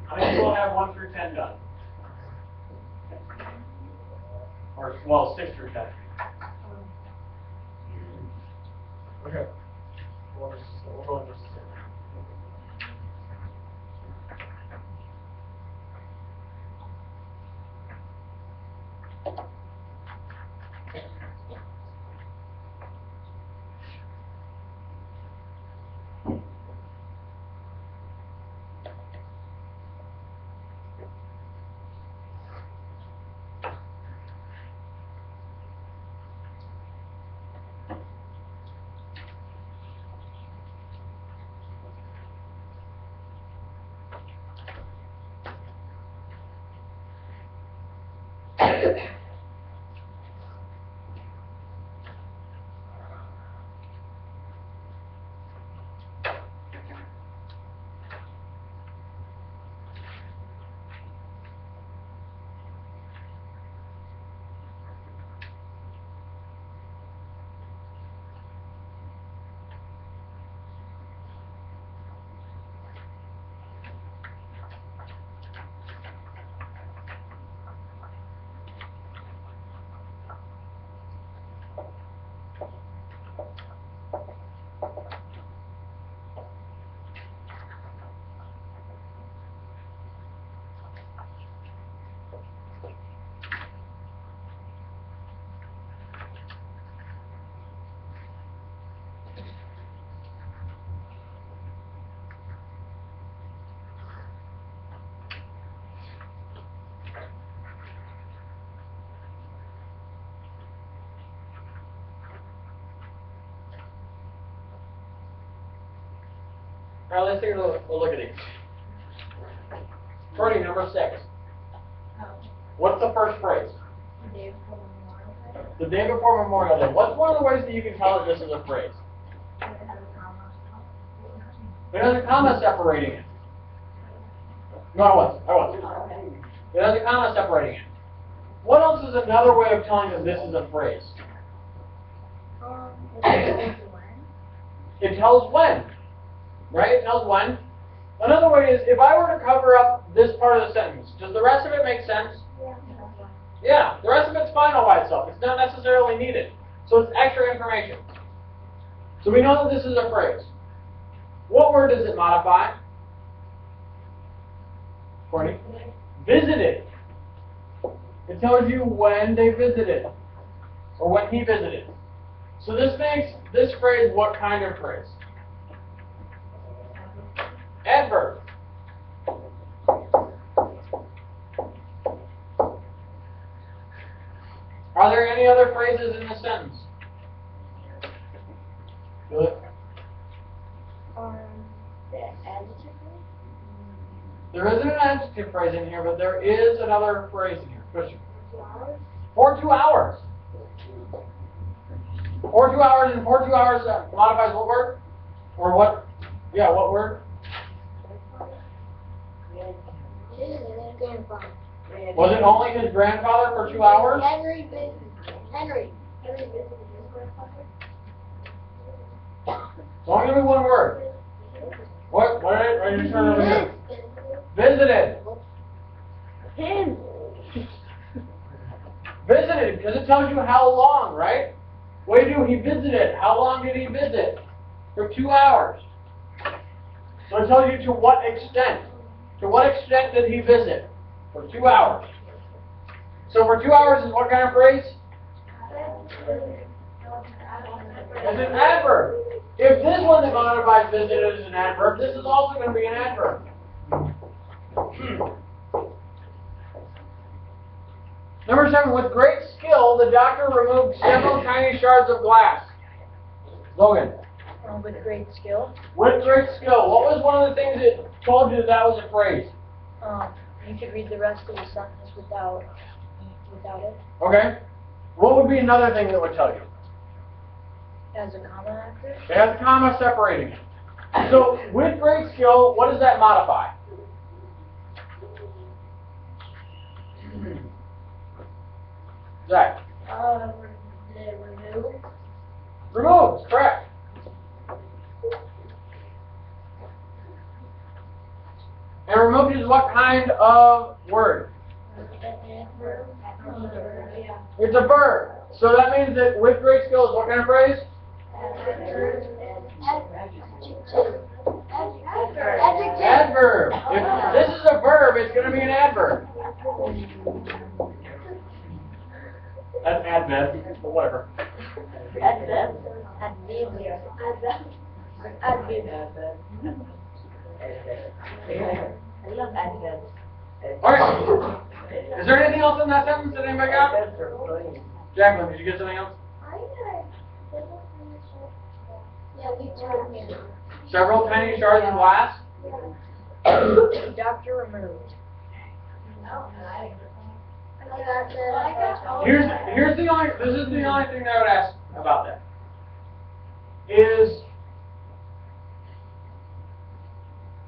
How many people have 1 through 10 done? Or, well, 6 through 10. Okay. We'll go into this. All right, let's take a look at these. Pretty number 6. What's the first phrase? The day before Memorial Day. What's one of the ways that you can tell that this is a phrase? It has a comma separating it. No, I was. It has a comma separating it. What else is another way of telling that this is a phrase? It tells when. Right? It tells when. Another way is, if I were to cover up this part of the sentence, does the rest of it make sense? Yeah, the rest of it's fine all by itself. It's not necessarily needed. So it's extra information. So we know that this is a phrase. What word does it modify? Courtney? Visited. It tells you when they visited. Or when he visited. So this makes this phrase what kind of phrase? Adverb. Are there any other phrases in this sentence? Good. The adjective? There isn't an adjective phrase in here, but there is another phrase in here. Christian. For 2 hours. For 2 hours, and for 2 hours modifies what word? Or what? Yeah, what word? Grandfather. Was it only his grandfather for 2 hours? Henry visited. Henry visited his grandfather. It's only going to be one word. What are you trying to do? Visited. Him. Visited, because it tells you how long, right? What did he do? He visited. How long did he visit? For 2 hours. So it tells you to what extent. To what extent did he visit? For 2 hours. So for 2 hours is what kind of phrase? It's an adverb. If this one that modifies visited is an adverb, this is also going to be an adverb. Number 7, with great skill, the doctor removed several tiny shards of glass. Logan. With great skill. With great skill. What was one of the things that told you that was a phrase? You could read the rest of the sentence without it. Okay. What would be another thing that would tell you? As a comma after it. It has a comma separating it. So, with great skill, what does that modify? Zach. Remove. Removes, correct. And removed is what kind of word? It's a verb. So that means that with great skill is what kind of phrase? Adverb. If this is a verb, it's going to be an adverb. That's adverb, but whatever. Adverb. I love adverbs. Alright. Is there anything else in that sentence that anybody got? Jacqueline, did you get something else? Several tiny shards of glass? Doctor removed. I got that. Here's the only, this is the only thing that I would ask about that. Is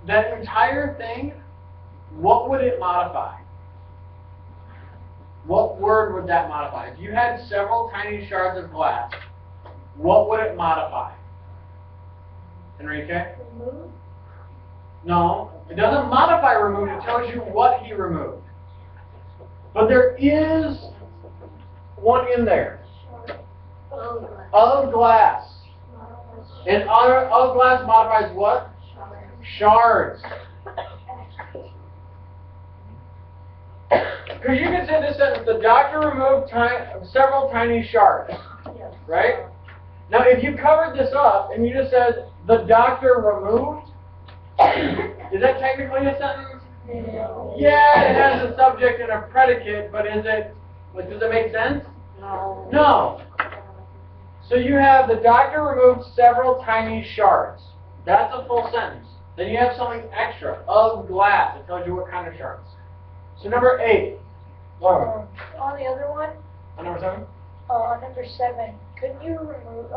that entire thing, what would it modify? What word would that modify? If you had several tiny shards of glass, what would it modify? Enrique? Remove. No, it doesn't modify remove, it tells you what he removed. But there is one in there. Of glass. And of glass modifies what? Shards. Because you can say this sentence, the doctor removed several tiny shards. Right? Now if you covered this up and you just said, the doctor removed, is that technically a sentence? Yeah, it has a subject and a predicate, but is it, like, does it make sense? No. No. So you have the doctor removed several tiny shards. That's a full sentence. Then you have something extra, of glass. It tells you what kind of shards. So number 8. Laura. On the other one, On number 7? number 7, couldn't you remove,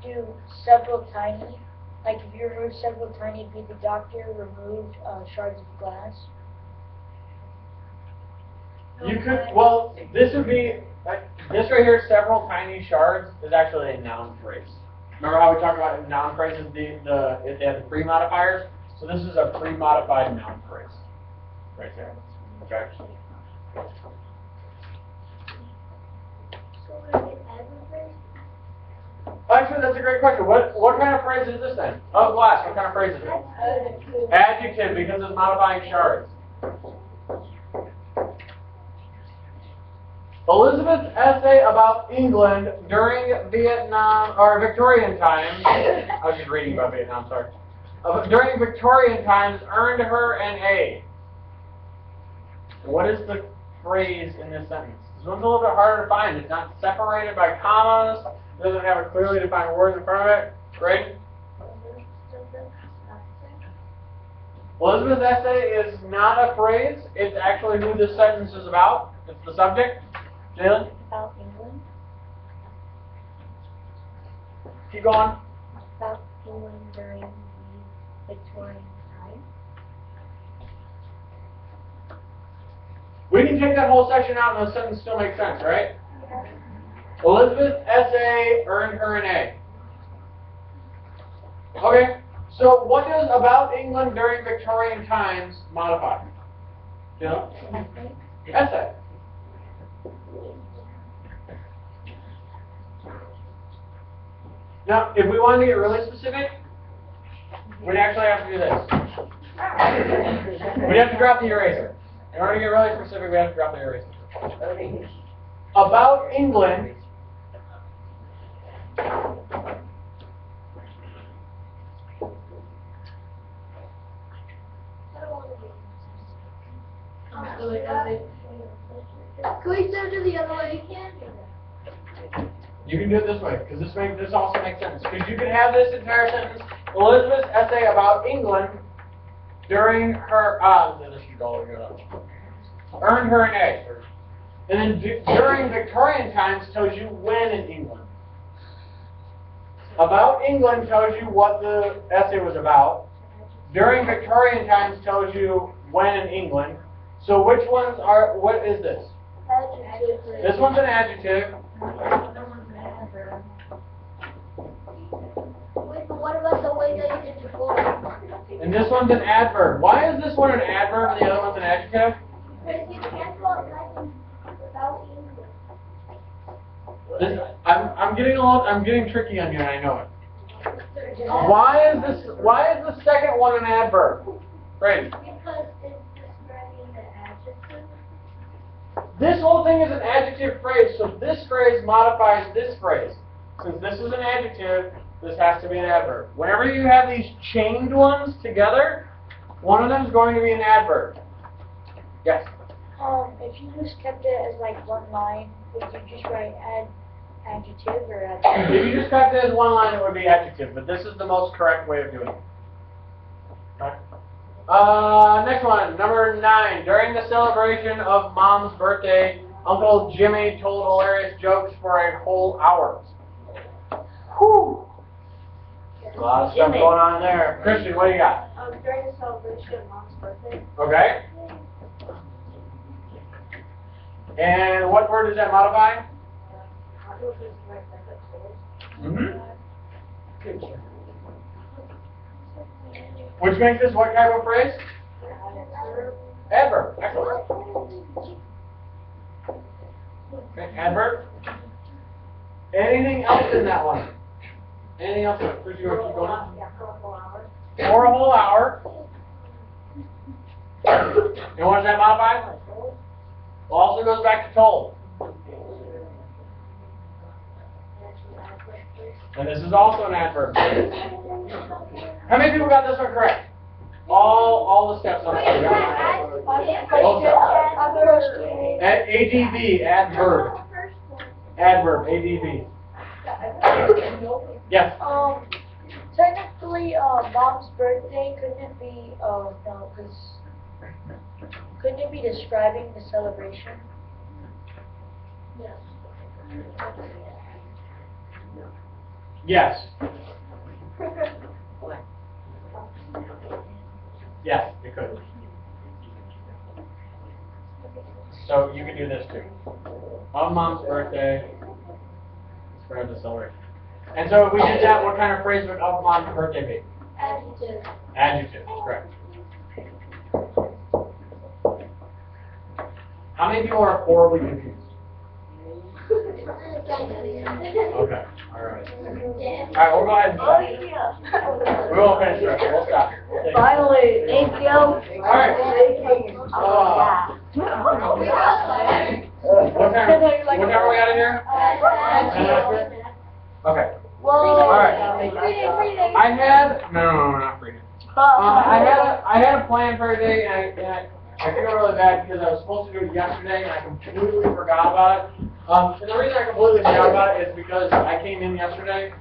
do several tiny? Like if you remove several tiny, it'd be the doctor removed shards of glass. You could, well, this would be, like, this right here, several tiny shards, is actually a noun phrase. Remember how we talked about in noun phrases, if they have the pre-modifiers? So this is a pre-modified noun phrase. Right there. Okay. So would it be adverb? Actually, that's a great question. What kind of phrase is this then? Of glass, what kind of phrase is it? Adjective, because it's modifying shards. Elizabeth's essay about England during Vietnam, or Victorian times, I was just reading about Vietnam, sorry. During Victorian times earned her an A. What is the phrase in this sentence? This one's a little bit harder to find. It's not separated by commas. It doesn't have a clearly defined word in front of it. Great. Elizabeth's essay is not a phrase. It's actually who this sentence is about. It's the subject. Jalen? About England? Keep going. About England during the Victorian time? We can take that whole section out and the sentence still makes sense, right? Elizabeth's essay earned her an A. Okay, so what does about England during Victorian times modify? Jill? Essay. Now, if we wanted to get really specific, we'd actually have to do this. We'd have to drop the eraser. In order to get really specific, we have to drop the eraser. About England. Can we send it the other way? You can do it this way, because this also makes sense. Because you could have this entire sentence, Elizabeth's essay about England during her, this should all go up. Earned her an A. And then during Victorian times tells you when in England. About England tells you what the essay was about. During Victorian times tells you when in England. So which ones are, what is this? Adjective. This one's an adjective. Wait, but what about the way that you did before? And this one's an adverb. Why is this one an adverb and the other one's an adjective? Because you can't talk nothing without English. I'm getting tricky on you and I know it. Why is the second one an adverb? Right. Because it's describing the adjective. This whole thing is an adjective phrase, so this phrase modifies this phrase. Since this is an adjective, this has to be an adverb. Whenever you have these chained ones together, one of them is going to be an adverb. Yes? If you just kept it as like one line, would you just write adjective or adjective? If you just kept it as one line, it would be adjective, but this is the most correct way of doing it. Okay. Next one, number 9. During the celebration of Mom's birthday, Uncle Jimmy told hilarious jokes for a whole hour. Whew. A lot of stuff Jimmy. going on there. Christian, what do you got? During the celebration of Mom's birthday. Okay. And what word does that modify? It was just right there, that's all. Mm-hmm. Which makes this what type of phrase? Adverb. Excellent. Okay, adverb. Anything else in that one? Anything else? Would you keep going? Yeah, for a whole hour. For a whole hour. And what does that modify? Also goes back to told. And this is also an adverb. How many people got this one correct? All the steps on it. ADV, adverb. Adverb, ADV. Yes. Technically, Mom's birthday, couldn't it be, no, because, couldn't it be describing the celebration? Yes. Yes, it could. So you can do this too. On Mom's birthday, describe the celebration. And so if we did that, what kind of phrase would of Mom's birthday be? Adjective. Adjective, correct. How many people are horribly confused? Okay, alright. Alright, we'll go ahead and stop. We won't finish the rest. We'll stop here. We'll take it. Finally, thank you. Alright. What time are we out of here? Okay. Alright. I had, no, not free. I had a plan for today, and I feel really bad because I was supposed to do it yesterday, and I completely forgot about it. And the reason I completely forgot about it is because I came in yesterday,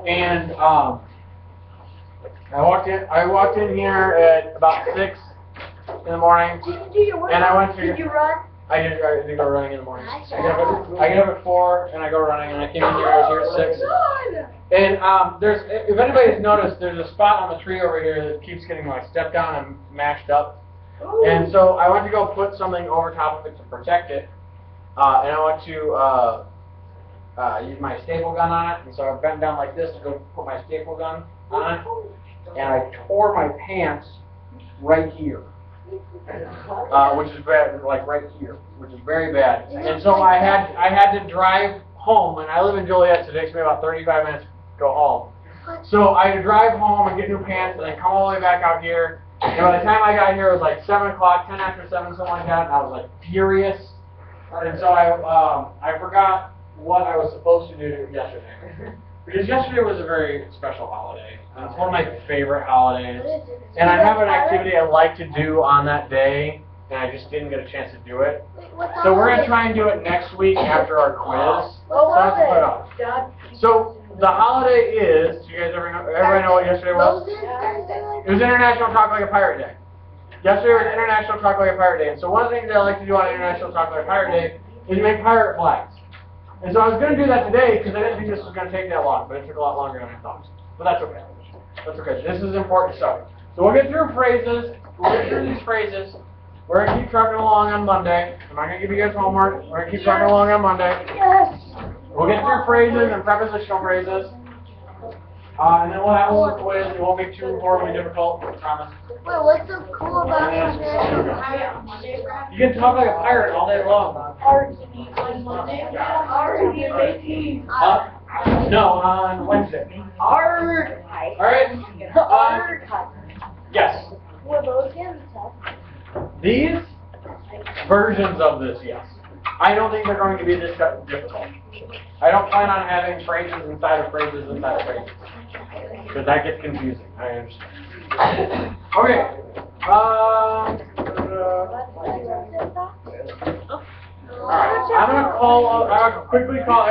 and I walked in here at about 6 in the morning, and I went to. Did you run? I did go running in the morning. I get up at 4 and I go running, and I came in here. I was here at 6. And if anybody's noticed, there's a spot on the tree over here that keeps getting like stepped on and mashed up. And so I went to go put something over top of it to protect it, and I went to use my staple gun on it. And so I bent down like this to go put my staple gun on it, and I tore my pants right here. Which is bad, like right here, which is very bad. And so I had to drive home, and I live in Joliet, so it takes me about 35 minutes to go home. So I had to drive home and get new pants, and then come all the way back out here. And by the time I got here, it was like 7 o'clock, 10 after 7, something like that, and I was like furious. And so I forgot what I was supposed to do yesterday. Because yesterday was a very special holiday. It's one of my favorite holidays. And I have an activity I like to do on that day, and I just didn't get a chance to do it. So we're going to try and do it next week after our quiz. So the holiday is, do you guys everybody know what yesterday was? It was International Talk Like a Pirate Day. Yesterday was International Talk Like a Pirate Day. And so one of the things I like to do on International Talk Like a Pirate Day is make pirate flags. And so I was going to do that today because I didn't think this was going to take that long, but it took a lot longer than I thought. But that's okay. That's okay. This is important stuff. So we'll get through phrases. We'll get through these phrases. We're going to keep trucking along on Monday. I'm not going to give you guys homework. We're going to keep trucking along on Monday. Yes. We'll get through phrases and prepositional phrases. And then we'll have a little quiz. It won't be too horribly difficult, I promise. Wait, what's so cool about And Monday? you can talk like a pirate all day long. No, on Wednesday. Alright? Yes. Were those games tough? These versions of this, yes. I don't think they're going to be this difficult. I don't plan on having phrases inside of phrases inside of phrases. Because that gets confusing. I understand. Okay. Alright, I'm gonna quickly call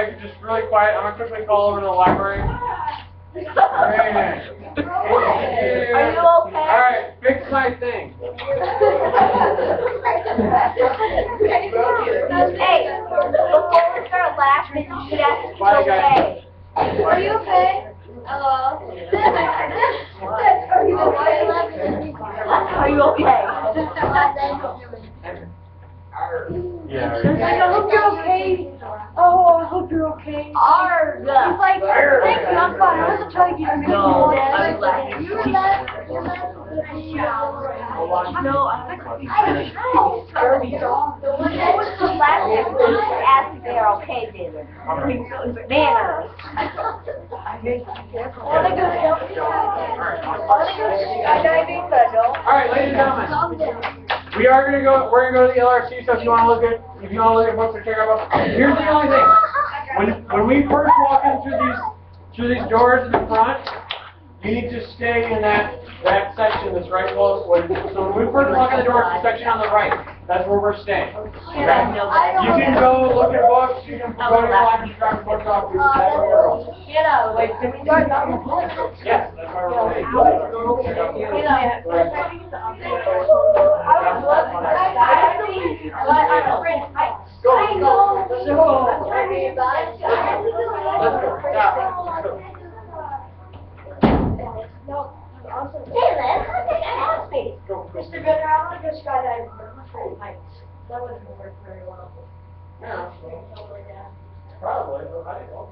over to the library. Very nice. Are you okay? Alright, fix my thing. Hey, before we start laughing, you should ask if Bye, it's guys. okay. Are you okay? Hello? Are you okay? Are you okay? Yeah. I hope you're okay. Oh, I hope you're okay. Arg! He's like, thank you, I'm fine. I wasn't trying to get you. No, I'm laughing. You're laughing. You're laughing. No, I The one that was the last one asked if they are okay, David. Manners. want to go skydiving, but no. Alright, ladies and gentlemen. We're gonna go to the LRC, so if you wanna look at books or check out books. Here's the only thing. When we first walk in through these doors in the front, you need to stay in that section that's right close. So when we first walk in the door, it's the section on the right. That's where we're staying. Okay? You can go look at books, you can go to your library, grab the books off, that's where we're going. Get out, like, can we start now? Yes, that's where we're going. Mr. Benner, I want to go skydiving, but I'm afraid of heights. That wouldn't work very well. Yeah, Something like that. probably, but I don't know.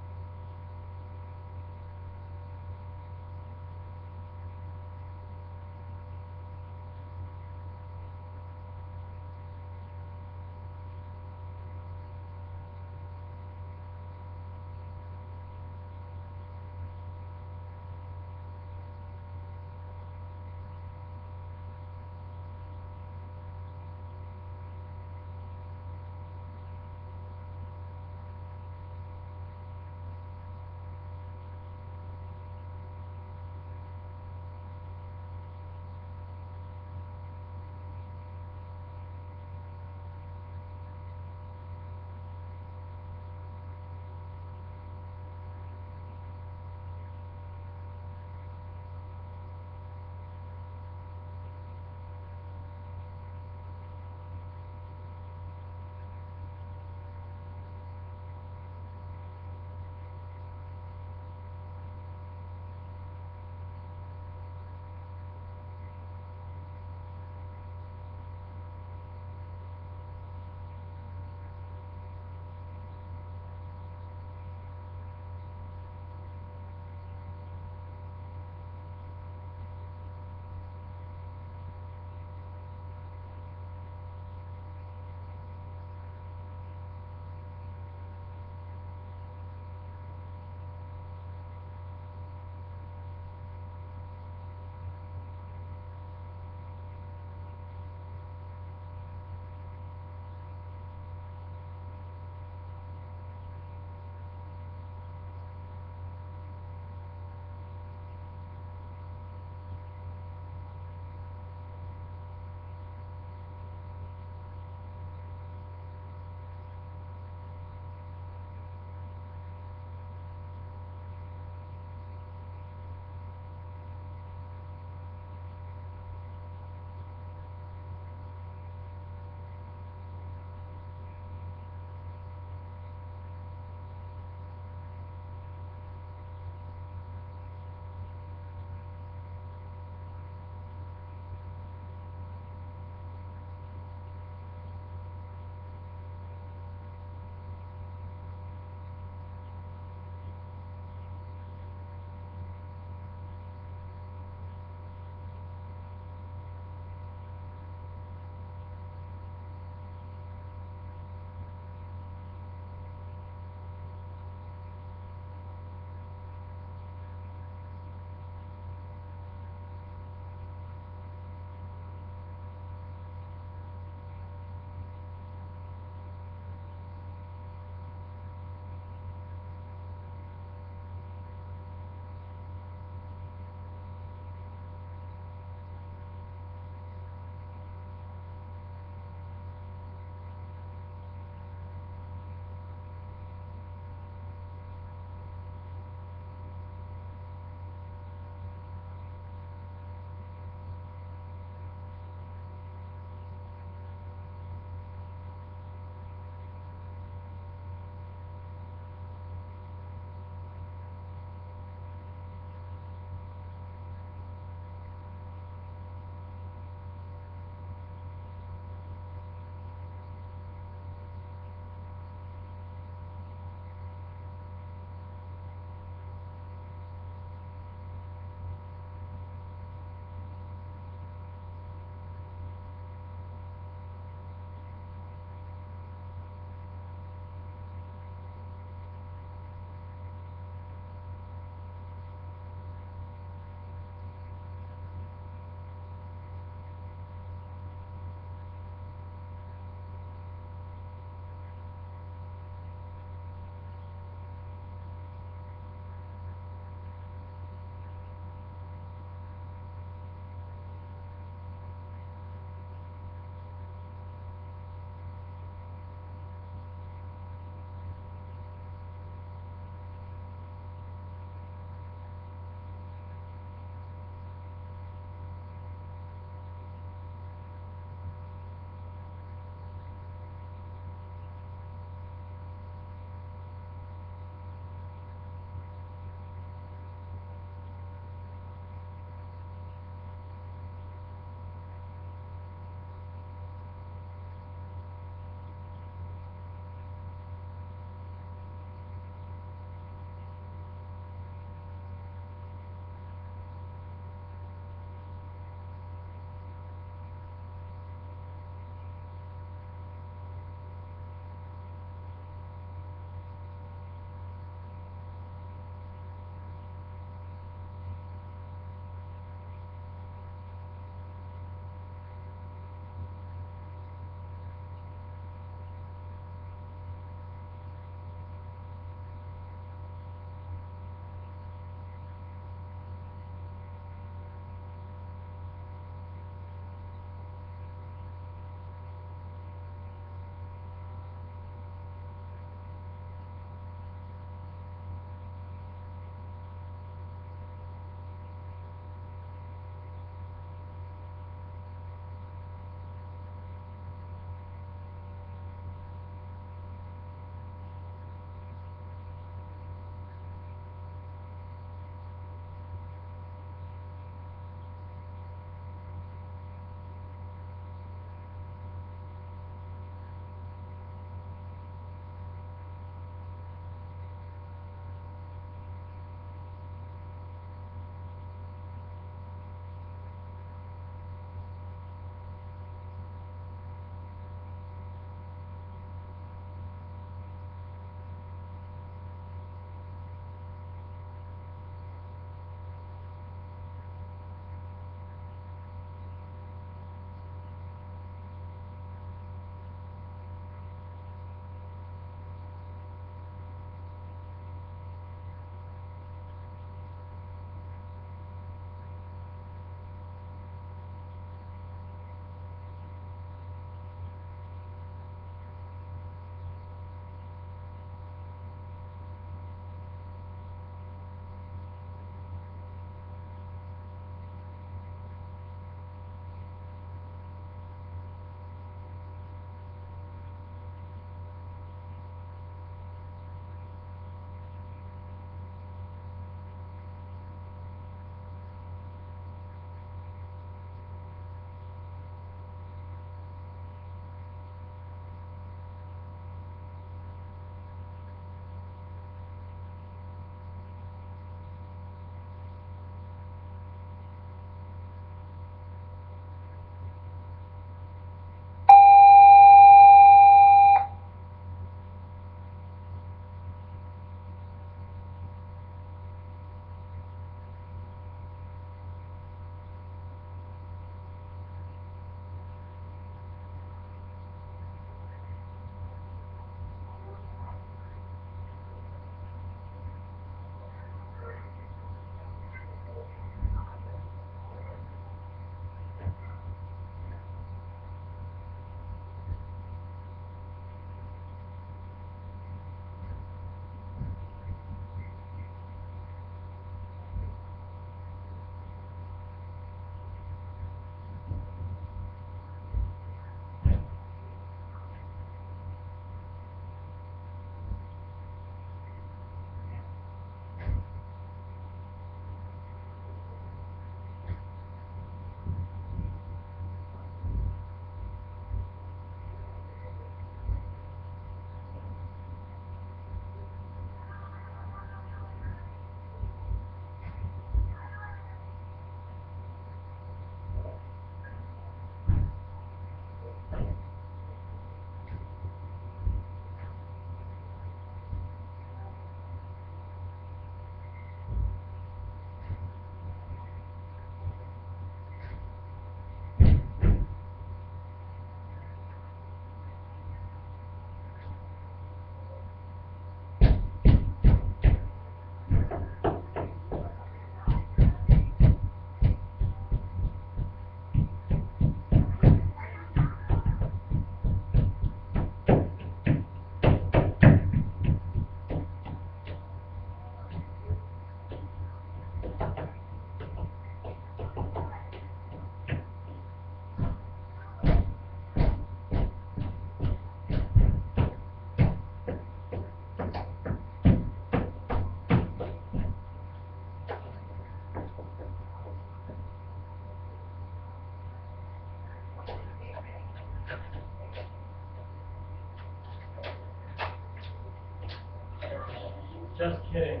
Just kidding.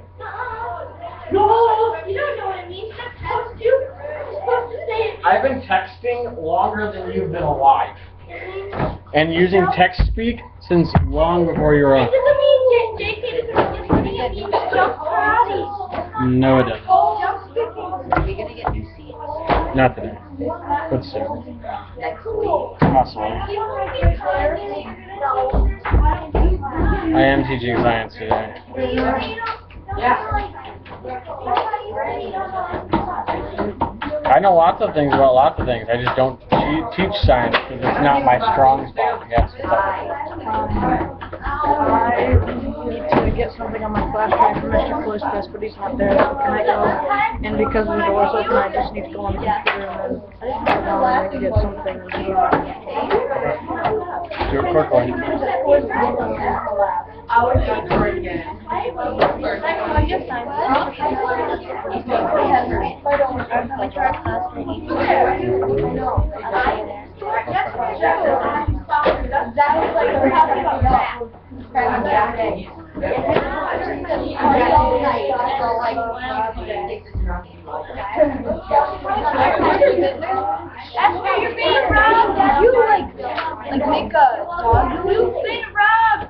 No, you don't know what it means. That's supposed to. You're supposed to say it. I've been texting longer than you've been alive. And using text speak since long before you were It alive. doesn't mean JK doesn't mean it means jump karate. No, it doesn't. Jump kicking. You're gonna get new seats Not today. But soon. next week. Possibly. I am teaching science today. I know lots of things about lots of things. I just don't teach science because it's not my strong spot. Yes. I need to get something on my flash drive for Mr. Cloistess, but he's not there, so can I go? And because the door's open, I just need to go on the computer and then I can get something. Do it quickly. I would go for it again. That's where you're being robbed. You like make a dog? You've been robbed.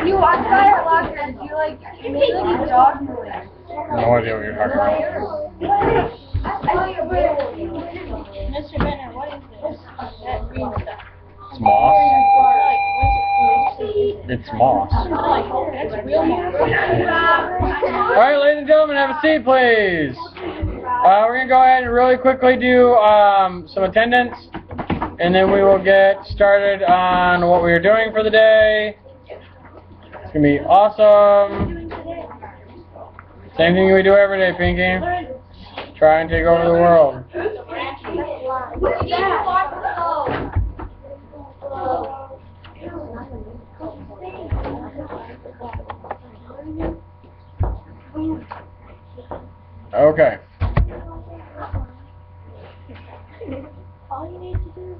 You walk by our lockers, you like make a dog noise. No idea what you're talking about. Mr. Benner, what is this? That green stuff. It's moss. It's moss. That's real moss. Alright, ladies and gentlemen, have a seat, please. We're going to go ahead and really quickly do some attendance, and then we will get started on what we are doing for the day. It's going to be awesome. Same thing we do every day, Pinky. Try and take over the world. Okay. All you need to do is